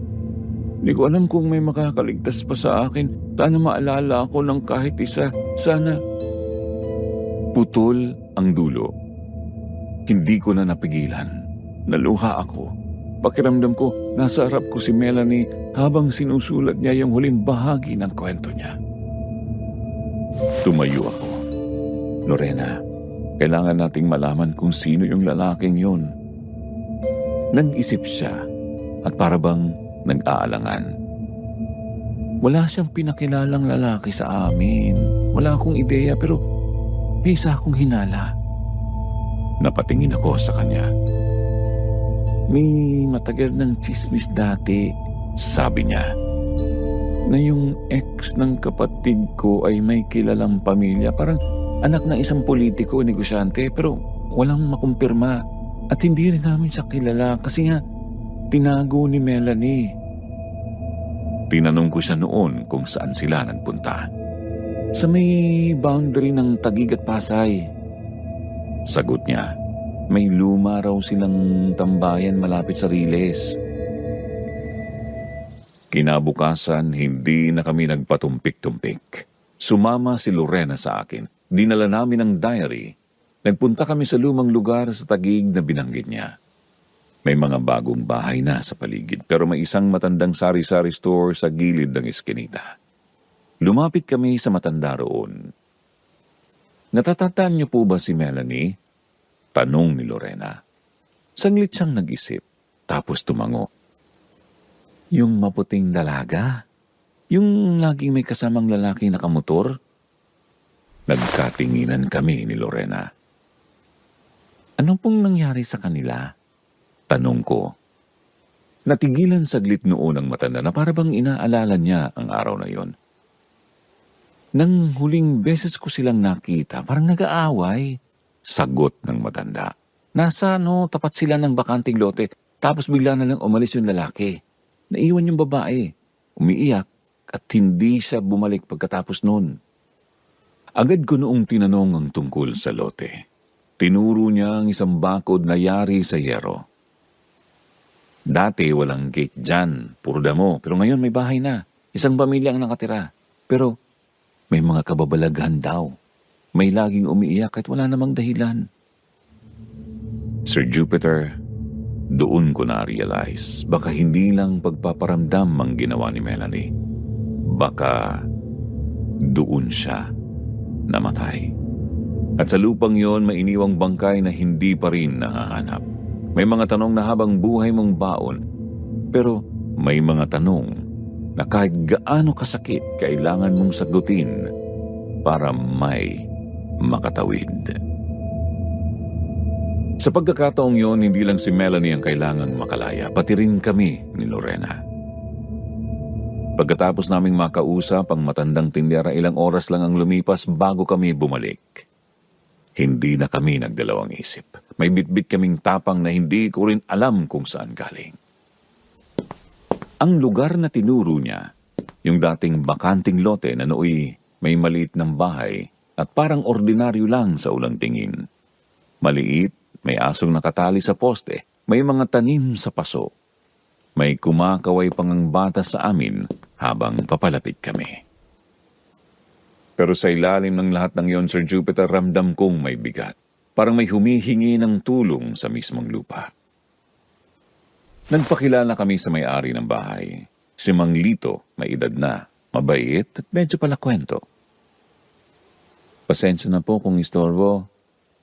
Speaker 1: Hindi ko alam kung may makakaligtas pa sa akin. Sana maalala ako ng kahit isa. Sana. Putol ang dulo. Hindi ko na napigilan. Naluha ako. Pakiramdam ko, nasa harap ko si Melanie habang sinusulat niya yung huling bahagi ng kwento niya. Tumayo ako. Lorena, kailangan nating malaman kung sino yung lalaking yun. Nag-isip siya at parabang nag-aalangan. Wala siyang pinakilalang lalaki sa amin. Wala akong ideya pero may isa akong hinala. Napatingin ako sa kanya. May matagal ng chismis dati, sabi niya, na yung ex ng kapatid ko ay may kilalang pamilya. Parang anak ng isang politiko o negosyante pero walang makumpirma. At hindi rin namin siya kilala kasi nga tinago ni Melanie. Tinanong ko siya noon kung saan sila nagpunta. Sa may boundary ng Taguig at Pasay. Sagot niya. May luma raw silang tambayan malapit sa Riles. Kinabukasan, hindi na kami nagpatumpik-tumpik. Sumama si Lorena sa akin. Dinala namin ang diary. Nagpunta kami sa lumang lugar sa Taguig na binanggit niya. May mga bagong bahay na sa paligid pero may isang matandang sari-sari store sa gilid ng eskinita. Lumapit kami sa matanda roon. Natatandaan niyo po ba si Melanie? Tanong ni Lorena. Sanglit siyang nag-isip, tapos tumango. Yung maputing dalaga? Yung laging may kasamang lalaki na kamotor? Nagkatinginan kami ni Lorena. Ano pong nangyari sa kanila? Tanong ko. Natigilan saglit noon ang matanda na parabang inaalala niya ang araw na yon. Nang huling beses ko silang nakita, parang nag-aaway. Sagot ng matanda. Nasa tapat sila ng bakanting lote, tapos bigla na lang umalis yung lalaki. Naiwan yung babae, umiiyak, at hindi siya bumalik pagkatapos noon. Agad ko noong tinanong ang tungkol sa lote. Tinuro niya ang isang bakod na yari sa yero. Dati walang gate dyan, puro damo, pero ngayon may bahay na. Isang pamilya ang nakatira. Pero may mga kababalaghan daw. May laging umiiyak at wala namang dahilan. Sir Jupiter, doon ko na-realize, baka hindi lang pagpaparamdam ang ginawa ni Melanie. Baka doon siya namatay. At sa lupang yon, may iniwang bangkay na hindi pa rin nahahanap. May mga tanong na habang buhay mong baon, pero may mga tanong na kahit gaano kasakit, kailangan mong sagutin para may makatawid. Sa pagkakataong yon, hindi lang si Melanie ang kailangang makalaya, pati rin kami ni Lorena. Pagkatapos naming makausap ang matandang tindera, ilang oras lang ang lumipas bago kami bumalik. Hindi na kami nagdalawang isip. May bitbit kaming tapang na hindi ko rin alam kung saan galing. Ang lugar na tinuro niya, yung dating bakanting lote na nooy may maliit ng bahay at parang ordinaryo lang sa ulang tingin. Maliit, may asong nakatali sa poste, may mga tanim sa paso. May kumakaway pang ang bata sa amin habang papalapit kami. Pero sa ilalim ng lahat ng yon, Sir Jupiter, ramdam kong may bigat. Parang may humihingi ng tulong sa mismong lupa. Nagpakilala kami sa may-ari ng bahay. Si Mang Lito, may edad na, mabait at medyo palakwento. Pasensya na po kung istorbo,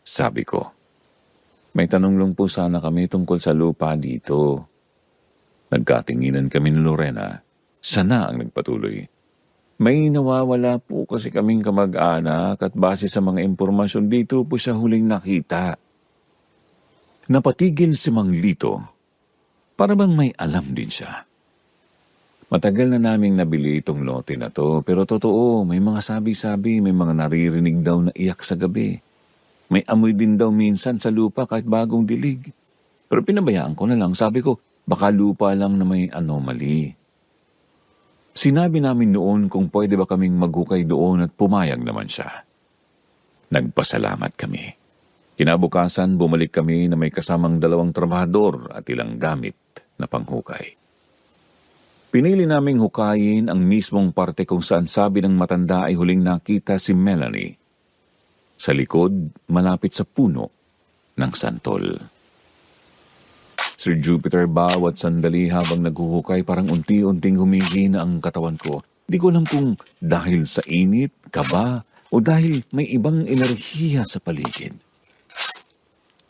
Speaker 1: sabi ko. May tanong lang po sana kami tungkol sa lupa dito. Nagkatinginan kami ni Lorena. Sana ang nagpatuloy. May nawawala po kasi kaming kamag-anak at base sa mga impormasyon dito po siya huling nakita. Napatigil si Mang Lito. Para bang may alam din siya. Matagal na naming nabili itong lote na to, pero totoo, may mga sabi-sabi, may mga naririnig daw na iyak sa gabi. May amoy din daw minsan sa lupa kahit bagong dilig. Pero pinabayaan ko na lang, sabi ko, baka lupa lang na may anomaly. Sinabi namin noon kung pwede ba kaming maghukay doon at pumayag naman siya. Nagpasalamat kami. Kinabukasan, bumalik kami na may kasamang 2 trabahador at ilang gamit na panghukay. Pinili naming hukayin ang mismong parte kung saan sabi ng matanda ay huling nakita si Melanie. Sa likod, malapit sa puno ng santol. Sir Jupiter, bawat sandali habang naghuhukay, parang unti-unting humihina ang katawan ko. Di ko alam kung dahil sa init, kaba, o dahil may ibang enerhiya sa paligid.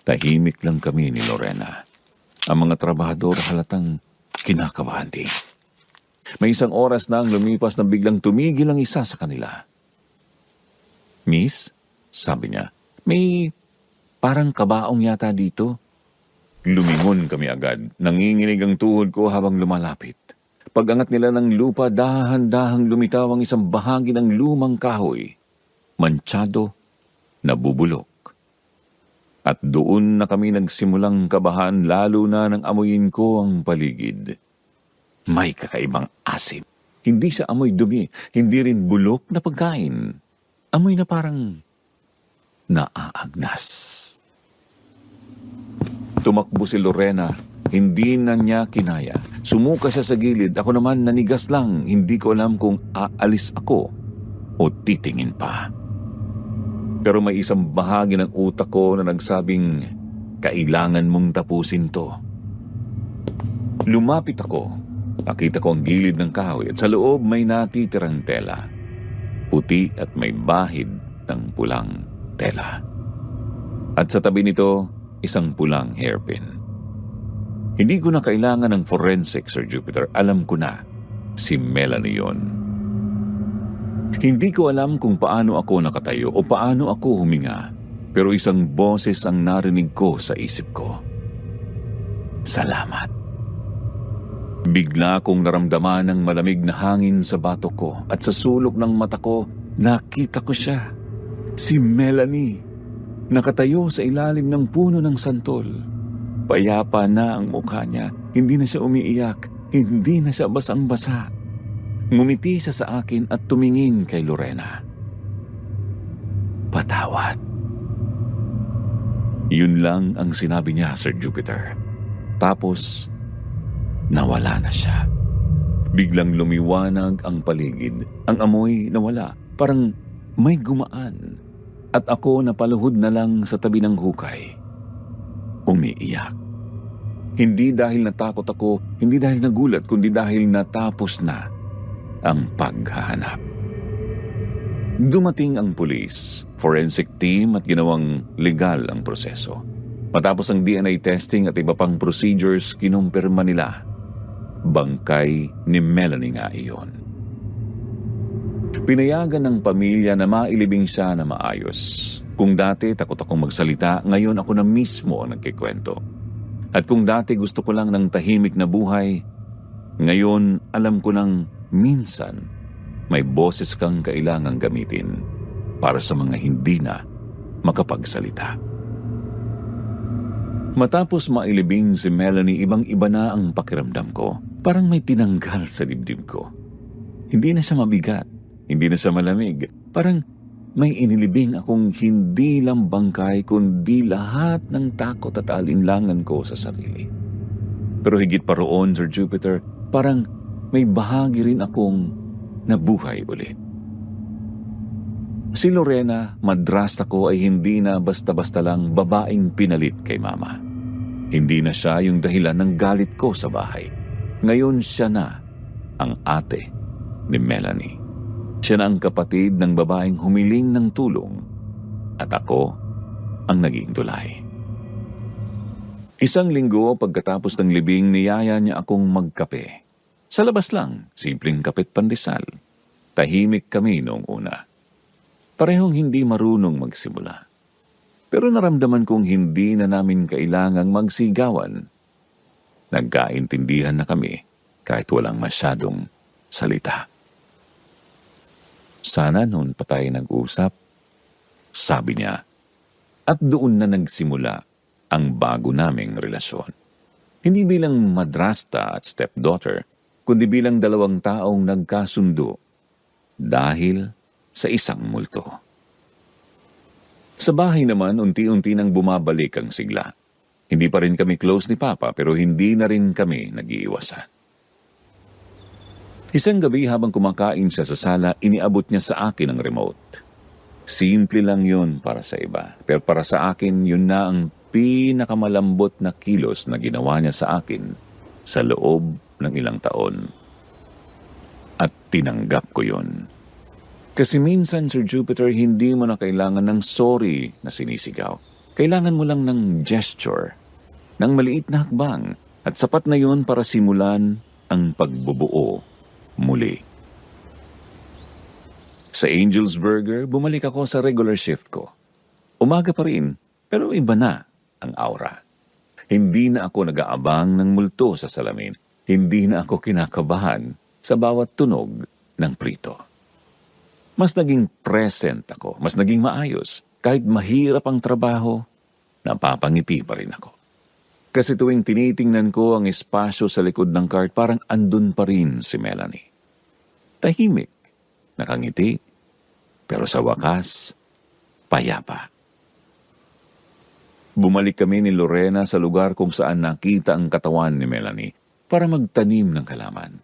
Speaker 1: Tahimik lang kami ni Lorena. Ang mga trabahador halatang kinakabahan din. May 1 oras na ang lumipas na biglang tumigil ang isa sa kanila. Miss, sabi niya, may parang kabaong yata dito. Lumingon kami agad. Nanginginig ang tuhod ko habang lumalapit. Pag-angat nila ng lupa, dahan-dahang lumitaw ang isang bahagi ng lumang kahoy. Mantsado, nabubulok. At doon na kami nagsimulang kabahan, lalo na nang amuyin ko ang paligid. May kakaibang asim. Hindi siya amoy dumi, hindi rin bulok na pagkain. Amoy na parang naaagnas. Tumakbo si Lorena, hindi na niya kinaya. Sumuka siya sa gilid, ako naman nanigas lang, hindi ko alam kung aalis ako o titingin pa. Pero may isang bahagi ng utak ko na nagsabing, kailangan mong tapusin to. Lumapit ako, nakita ko ang gilid ng kahoy at sa loob may natitirang tela. Puti at may bahid ng pulang tela. At sa tabi nito, isang pulang hairpin. Hindi ko na kailangan ng forensic, Sir Jupiter. Alam ko na, si Melanie yon. Hindi ko alam kung paano ako nakatayo o paano ako huminga, pero isang boses ang narinig ko sa isip ko. Salamat. Bigla kong naramdaman ng malamig na hangin sa batok ko at sa sulok ng mata ko, nakita ko siya. Si Melanie. Nakatayo sa ilalim ng puno ng santol. Payapa na ang mukha niya. Hindi na siya umiiyak. Hindi na siya basang-basa. Ngumiti siya sa akin at tumingin kay Lorena. Patawad. Yun lang ang sinabi niya, Sir Jupiter. Tapos, nawala na siya. Biglang lumiwanag ang paligid. Ang amoy nawala. Parang may gumaan. At ako napaluhod na lang sa tabi ng hukay. Umiiyak. Hindi dahil natakot ako, hindi dahil nagulat, kundi dahil natapos na ang paghahanap. Dumating ang pulis, forensic team at ginawang legal ang proseso. Matapos ang DNA testing at iba pang procedures, kinumpirma nila, bangkay ni Melanie nga iyon. Pinayagan ng pamilya na mailibing siya na maayos. Kung dati takot akong magsalita, ngayon ako na mismo ang nagkikwento. At kung dati gusto ko lang ng tahimik na buhay, ngayon alam ko nang minsan may boses kang kailangang gamitin para sa mga hindi na makapagsalita. Matapos mailibing si Melanie, ibang-iba na ang pakiramdam ko. Parang may tinanggal sa dibdib ko. Hindi na siya mabigat, hindi na siya malamig. Parang may inilibing akong hindi lang bangkay, kundi lahat ng takot at alinlangan ko sa sarili. Pero higit pa roon, Sir Jupiter, parang may bahagi rin akong nabuhay ulit. Si Lorena, madrasta ko, ay hindi na basta-basta lang babaeng pinalit kay Mama. Hindi na siya yung dahilan ng galit ko sa bahay. Ngayon siya na ang ate ni Melanie. Siya na ang kapatid ng babaeng humiling ng tulong at ako ang naging tulay. Isang linggo pagkatapos ng libing, niyaya niya akong magkape. Sa labas lang, simpleng kapit pandesal. Tahimik kami noong una. Parehong hindi marunong magsimula. Pero naramdaman kong hindi na namin kailangang magsigawan. Nagkaintindihan na kami kahit walang masyadong salita. Sana noon pa tayo nag-usap, sabi niya. At doon na nagsimula ang bago naming relasyon. Hindi bilang madrasta at stepdaughter, kundi bilang dalawang taong nagkasundo dahil sa isang multo. Sa bahay naman, unti-unti nang bumabalik ang sigla. Hindi pa rin kami close ni Papa, pero hindi na rin kami nag-iiwasan. Isang gabi habang kumakain siya sa sala, iniabot niya sa akin ang remote. Simple lang yun para sa iba, pero para sa akin, yun na ang pinakamalambot na kilos na ginawa niya sa akin sa loob ng ilang taon. At tinanggap ko yun. Kasi minsan, Sir Jupiter, hindi mo na kailangan ng sorry na sinisigaw. Kailangan mo lang ng gesture, ng maliit na hakbang, at sapat na yun para simulan ang pagbubuo muli. Sa Angel's Burger, bumalik ako sa regular shift ko. Umaga pa rin, pero iba na ang aura. Hindi na ako nag-aabang ng multo sa salamin. Hindi na ako kinakabahan sa bawat tunog ng prito. Mas naging present ako, mas naging maayos. Kahit mahirap ang trabaho, napapangiti pa rin ako. Kasi tuwing tinitingnan ko ang espasyo sa likod ng cart, parang andun pa rin si Melanie. Tahimik, nakangiti, pero sa wakas, payapa. Bumalik kami ni Lorena sa lugar kung saan nakita ang katawan ni Melanie para magtanim ng halaman.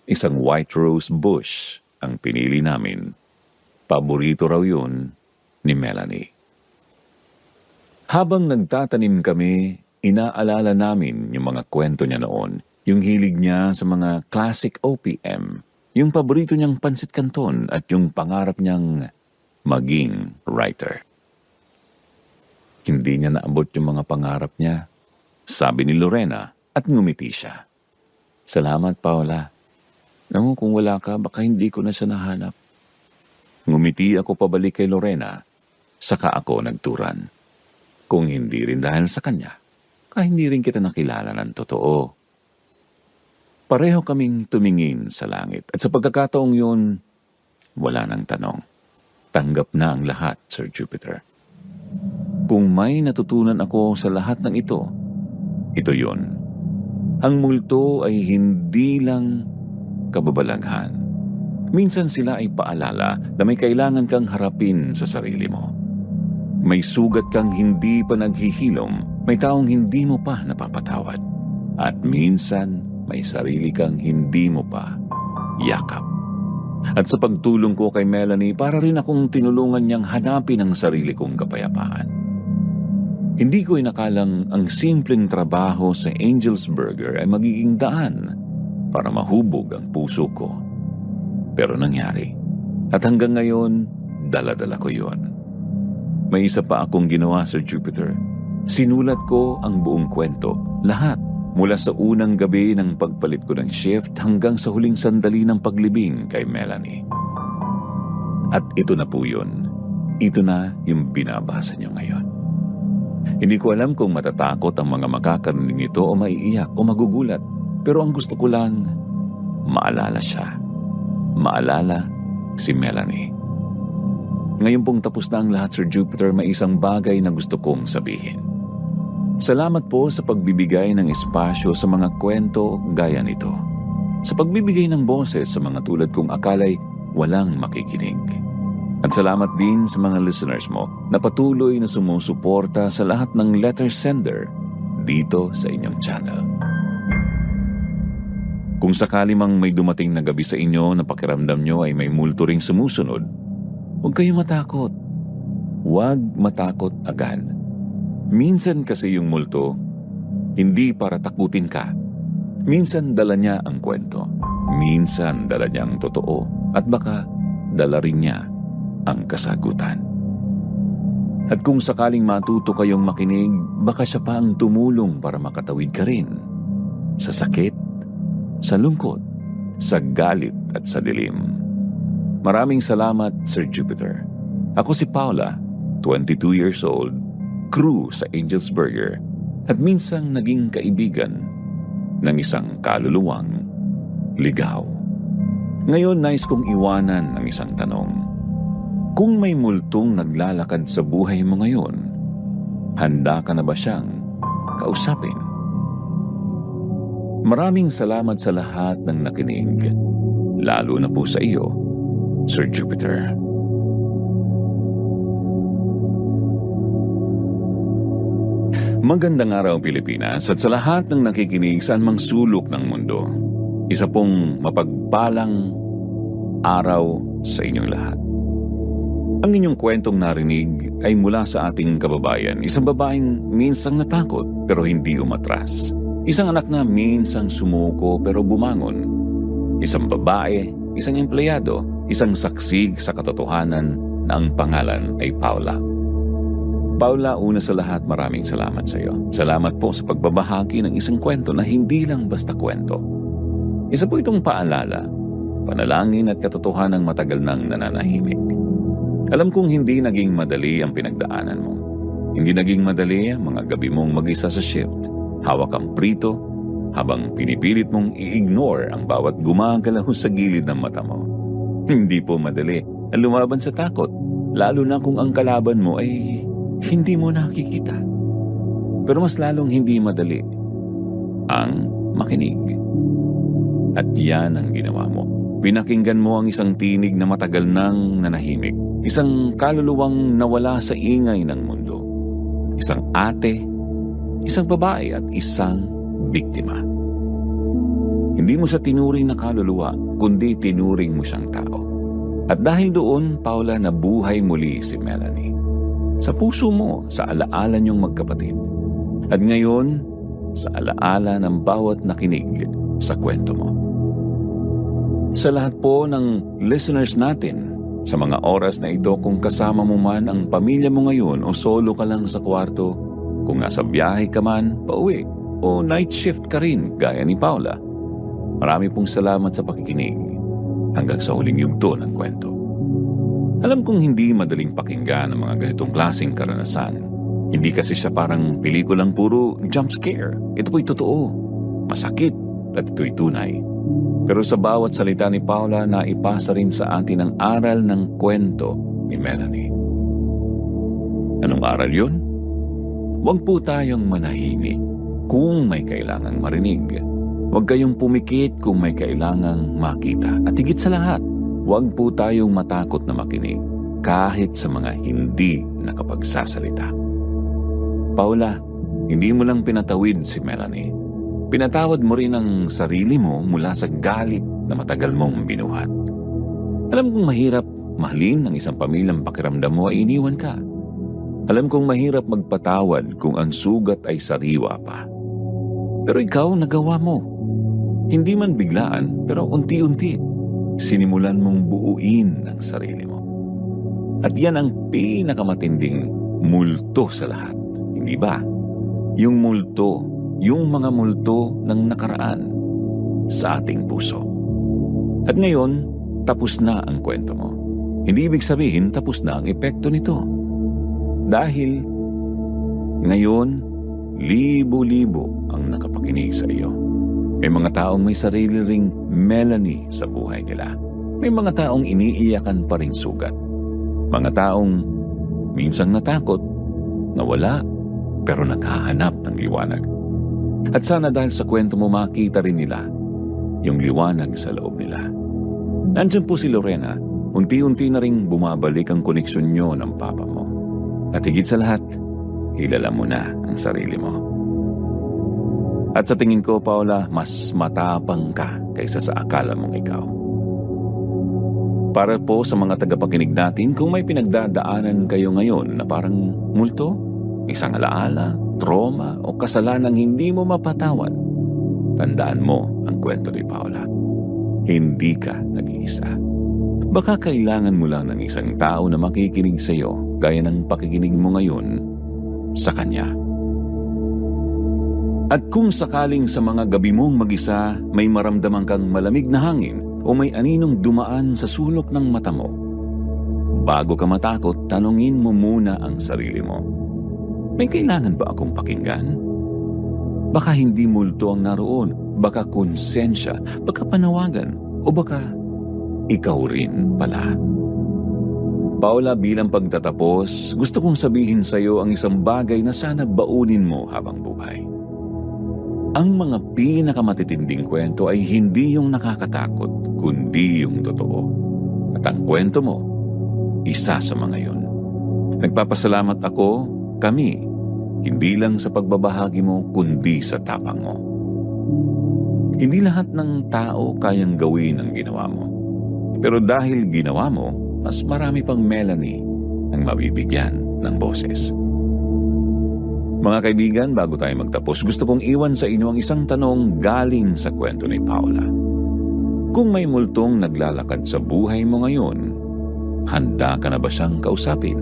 Speaker 1: Isang white rose bush ang pinili namin. Paborito raw yun ni Melanie. Habang nagtatanim kami, inaalala namin yung mga kwento niya noon, yung hilig niya sa mga classic OPM, yung paborito niyang pansit canton at yung pangarap niyang maging writer. Hindi niya naabot yung mga pangarap niya, sabi ni Lorena at ngumiti siya. Salamat, Paula. Naku, kung wala ka, baka hindi ko na siya nahanap. Ngumiti ako pabalik kay Lorena, saka ako nagturan. Kung hindi rin dahil sa kanya, kaya hindi rin kita nakilala ng totoo. Pareho kaming tumingin sa langit at sa pagkakataong yun, wala nang tanong. Tanggap na ang lahat, Sir Jupiter. Kung may natutunan ako sa lahat ng ito yun. Ang multo ay hindi lang kababalaghan. Minsan sila ay paalala na may kailangan kang harapin sa sarili mo. May sugat kang hindi pa naghihilom, may taong hindi mo pa napapatawad. At minsan, may sarili kang hindi mo pa yakap. At sa pagtulong ko kay Melanie, para rin akong tinulungan niyang hanapin ang sarili kong kapayapaan. Hindi ko inakalang ang simpleng trabaho sa Angel's Burger ay magiging daan para mahubog ang puso ko. Pero nangyari. At hanggang ngayon, dala-dala ko yon. May isa pa akong ginawa, Sir Jupiter. Sinulat ko ang buong kwento, lahat. Mula sa unang gabi ng pagpalit ko ng shift hanggang sa huling sandali ng paglibing kay Melanie. At ito na po yun. Ito na yung binabasa niyo ngayon. Hindi ko alam kung matatakot ang mga makakarinig nito o maiiyak o magugulat. Pero ang gusto ko lang, maalala siya. Maalala si Melanie. Ngayon pong tapos na ang lahat, Sir Jupiter, may isang bagay na gusto kong sabihin. Salamat po sa pagbibigay ng espasyo sa mga kwento gaya nito. Sa pagbibigay ng boses sa mga tulad kong akalay walang makikinig. At salamat din sa mga listeners mo na patuloy na sumusuporta sa lahat ng letter sender dito sa inyong channel. Kung sakali mang may dumating na gabi sa inyo na pakiramdam nyo ay may multo ring sumusunod, huwag kayong matakot. Huwag matakot agad. Minsan kasi yung multo, hindi para takutin ka. Minsan dala niya ang kwento. Minsan dala niya ang totoo. At baka dala rin niya ang kasagutan. At kung sakaling matuto kayong makinig, baka siya pa ang tumulong para makatawid ka rin. Sa sakit, sa lungkot, sa galit at sa dilim. Maraming salamat, Sir Jupiter. Ako si Paula, 22 years old, crew sa Angel's Burger at minsang naging kaibigan ng isang kaluluwang ligaw. Ngayon, nais kong iwanan ang isang tanong. Kung may multong naglalakad sa buhay mo ngayon, handa ka na ba siyang kausapin? Maraming salamat sa lahat ng nakinig, lalo na po sa iyo, Sir Jupiter. Magandang araw, Pilipinas, at sa lahat ng nakikinig saan mang sulok ng mundo. Isa pong mapagpalang araw sa inyong lahat. Ang inyong kwentong narinig ay mula sa ating kababayan, isang babaeng minsang natakot pero hindi umatras. Isang anak na minsang sumuko pero bumangon. Isang babae, isang empleyado, isang saksig sa katotohanan na ang pangalan ay Paula. Paula, una sa lahat, maraming salamat sa iyo. Salamat po sa pagbabahagi ng isang kwento na hindi lang basta kwento. Isa po itong paalala, panalangin at katotohanang matagal nang nananahimik. Alam kong hindi naging madali ang pinagdaanan mo. Hindi naging madali ang mga gabi mong mag-isa sa shift. Hawak ang prito habang pinipilit mong i-ignore ang bawat gumagalaw sa gilid ng mata mo. Hindi po madali ang lumaban sa takot, lalo na kung ang kalaban mo ay hindi mo nakikita. Pero mas lalong hindi madali ang makinig. At yan ang ginawa mo. Pinakinggan mo ang isang tinig na matagal nang nanahimik. Isang kaluluwang nawala sa ingay ng mundo. Isang ate, isang babae at isang biktima. Hindi mo siya tinuring na kaluluwa, kundi tinuring mo siyang tao. At dahil doon, Paula, nabuhay muli si Melanie. Sa puso mo, sa alaala niyong magkapatid. At ngayon, sa alaala ng bawat nakinig sa kwento mo. Sa lahat po ng listeners natin, sa mga oras na ito, kung kasama mo man ang pamilya mo ngayon o solo ka lang sa kwarto, kung nasa biyahe ka man, pauwi, o night shift ka rin gaya ni Paula, marami pong salamat sa pakikinig hanggang sa huling yugto ng kwento. Alam kong hindi madaling pakinggan ang mga ganitong klaseng karanasan. Hindi kasi siya parang pelikulang puro jump scare. Ito po'y totoo, masakit at ito'y tunay. Pero sa bawat salita ni Paula, naipasa rin sa atin ang aral ng kwento ni Melanie. Anong aral yun? Huwag po tayong manahimik kung may kailangang marinig. Huwag kayong pumikit kung may kailangang makita. At higit sa lahat, huwag po tayong matakot na makinig kahit sa mga hindi nakapagsasalita. Paula, hindi mo lang pinatawid si Melanie. Pinatawad mo rin ang sarili mo mula sa galit na matagal mong binuhat. Alam kong mahirap mahalin ng isang pamilyang pakiramdam mo ay iniwan ka. Alam kong mahirap magpatawad kung ang sugat ay sariwa pa. Pero ikaw nagawa mo. Hindi man biglaan, pero unti-unti. Sinimulan mong buuin ang sarili mo. At yan ang pinakamatinding multo sa lahat. Hindi ba? Yung multo, yung mga multo ng nakaraan sa ating puso. At ngayon, tapos na ang kwento mo. Hindi ibig sabihin tapos na ang epekto nito. Dahil ngayon, libo-libo ang nakapakinig sa iyo. May mga taong may sarili ring Melanie sa buhay nila. May mga taong iniiyakan pa ring sugat. Mga taong minsang natakot, nawala, pero naghahanap ng liwanag. At sana dahil sa kwento mo makita rin nila yung liwanag sa loob nila. Nandiyan po si Lorena, unti-unti na ring bumabalik ang koneksyon nyo ng papa mo. At higit sa lahat, kilala mo na ang sarili mo. At sa tingin ko, Paula, mas matapang ka kaysa sa akala mong ikaw. Para po sa mga tagapakinig natin, kung may pinagdadaanan kayo ngayon na parang multo, isang alaala, trauma o kasalanang hindi mo mapatawad, tandaan mo ang kwento ni Paula. Hindi ka nag-iisa. Baka kailangan mo lang ng isang tao na makikinig sa iyo gaya ng pakikinig mo ngayon sa kanya. At kung sakaling sa mga gabi mong mag-isa may maramdaman kang malamig na hangin o may aninong dumaan sa sulok ng mata mo, bago ka matakot, tanungin mo muna ang sarili mo. May kailangan ba akong pakinggan? Baka hindi multo ang naroon, baka konsensya, baka panawagan, o baka ikaw rin pala. Paula, bilang pagtatapos, gusto kong sabihin sa iyo ang isang bagay na sana baunin mo habang buhay. Ang mga pinakamatitinding kwento ay hindi yung nakakatakot, kundi yung totoo. At ang kwento mo, isa sa mga yun. Nagpapasalamat ako, kami, hindi lang sa pagbabahagi mo, kundi sa tapang mo. Hindi lahat ng tao kayang gawin ang ginawa mo. Pero dahil ginawa mo, mas marami pang Melanie ang mabibigyan ng boses. Mga kaibigan, bago tayo magtapos, gusto kong iwan sa inyo ang isang tanong galing sa kwento ni Paula. Kung may multong naglalakad sa buhay mo ngayon, handa ka na ba siyang kausapin?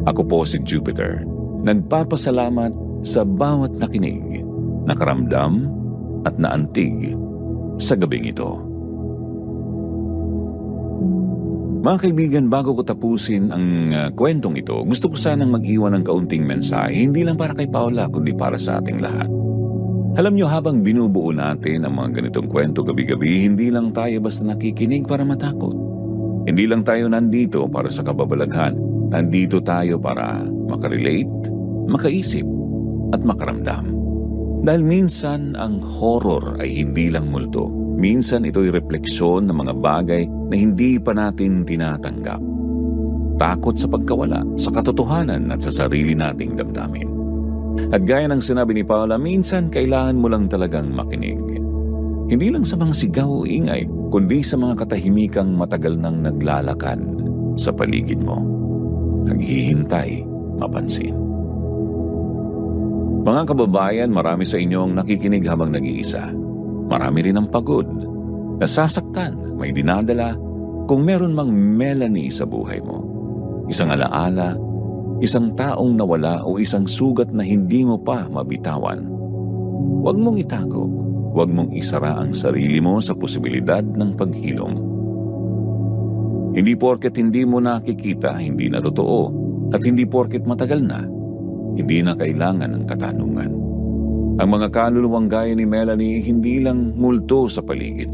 Speaker 1: Ako po si Jupiter, nagpapasalamat sa bawat nakinig, nakaramdam at naantig sa gabing ito. Mga kaibigan, bago ko tapusin ang kwentong ito, gusto ko sanang mag-iwan ng kaunting mensahe, hindi lang para kay Paula, kundi para sa ating lahat. Alam nyo, habang binubuo natin ang mga ganitong kwento gabi-gabi, hindi lang tayo basta nakikinig para matakot. Hindi lang tayo nandito para sa kababalaghan. Nandito tayo para makarelate, makaisip, at makaramdam. Dahil minsan ang horror ay hindi lang multo. Minsan ito'y refleksyon ng mga bagay na hindi pa natin tinatanggap. Takot sa pagkawala, sa katotohanan at sa sarili nating damdamin. At gaya ng sinabi ni Paula, minsan kailangan mo lang talagang makinig. Hindi lang sa mga sigaw o ingay, kundi sa mga katahimikang matagal nang naglalakad sa paligid mo. Naghihintay, mapansin. Mga kababayan, marami sa inyong nakikinig habang nag-iisa. Marami rin ang pagod, nasasaktan, may dinadala, kung meron mang Melanie sa buhay mo. Isang alaala, isang taong nawala o isang sugat na hindi mo pa mabitawan. Huwag mong itago, huwag mong isara ang sarili mo sa posibilidad ng paghilom. Hindi porket hindi mo nakikita, hindi na totoo, at hindi porket matagal na, hindi na kailangan ng katanungan. Ang mga kaluluwang gaya ni Melanie hindi lang multo sa paligid.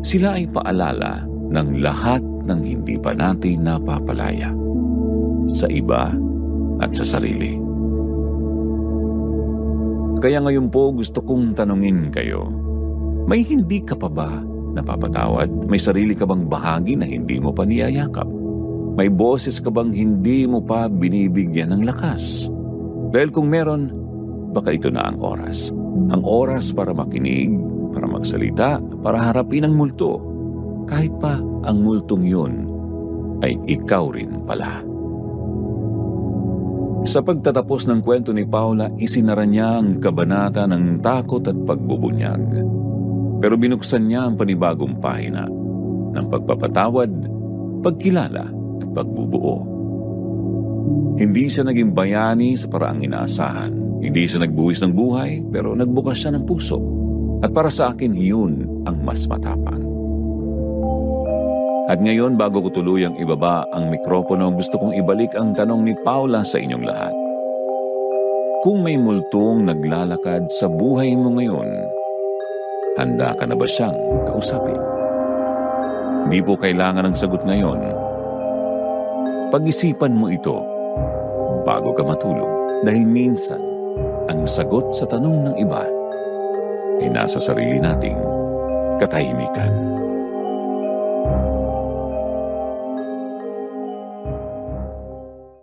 Speaker 1: Sila ay paalala ng lahat ng hindi pa natin napapalaya sa iba at sa sarili. Kaya ngayon po gusto kong tanungin kayo, may hindi ka pa ba napapatawad? May sarili ka bang bahagi na hindi mo pa niyayakap? May boses ka bang hindi mo pa binibigyan ng lakas? Dahil kung meron, baka ito na ang oras. Ang oras para makinig, para magsalita, para harapin ang multo. Kahit pa ang multong yun ay ikaw rin pala. Sa pagtatapos ng kwento ni Paula, isinara niya ang kabanata ng takot at pagbubunyag. Pero binuksan niya ang panibagong pahina ng pagpapatawad, pagkilala at pagbubuo. Hindi siya naging bayani sa paraang inaasahan. Hindi siya nagbuwis ng buhay, pero nagbukas siya ng puso. At para sa akin, yun ang mas matapang. At ngayon, bago ko tuluyang ibaba ang mikropono, gusto kong ibalik ang tanong ni Paula sa inyong lahat. Kung may multong naglalakad sa buhay mo ngayon, handa ka na ba siyang kausapin? Hindi po kailangan ng sagot ngayon. Pag-isipan mo ito bago ka matulog, dahil minsan ang sagot sa tanong ng iba ay nasa sarili nating katahimikan.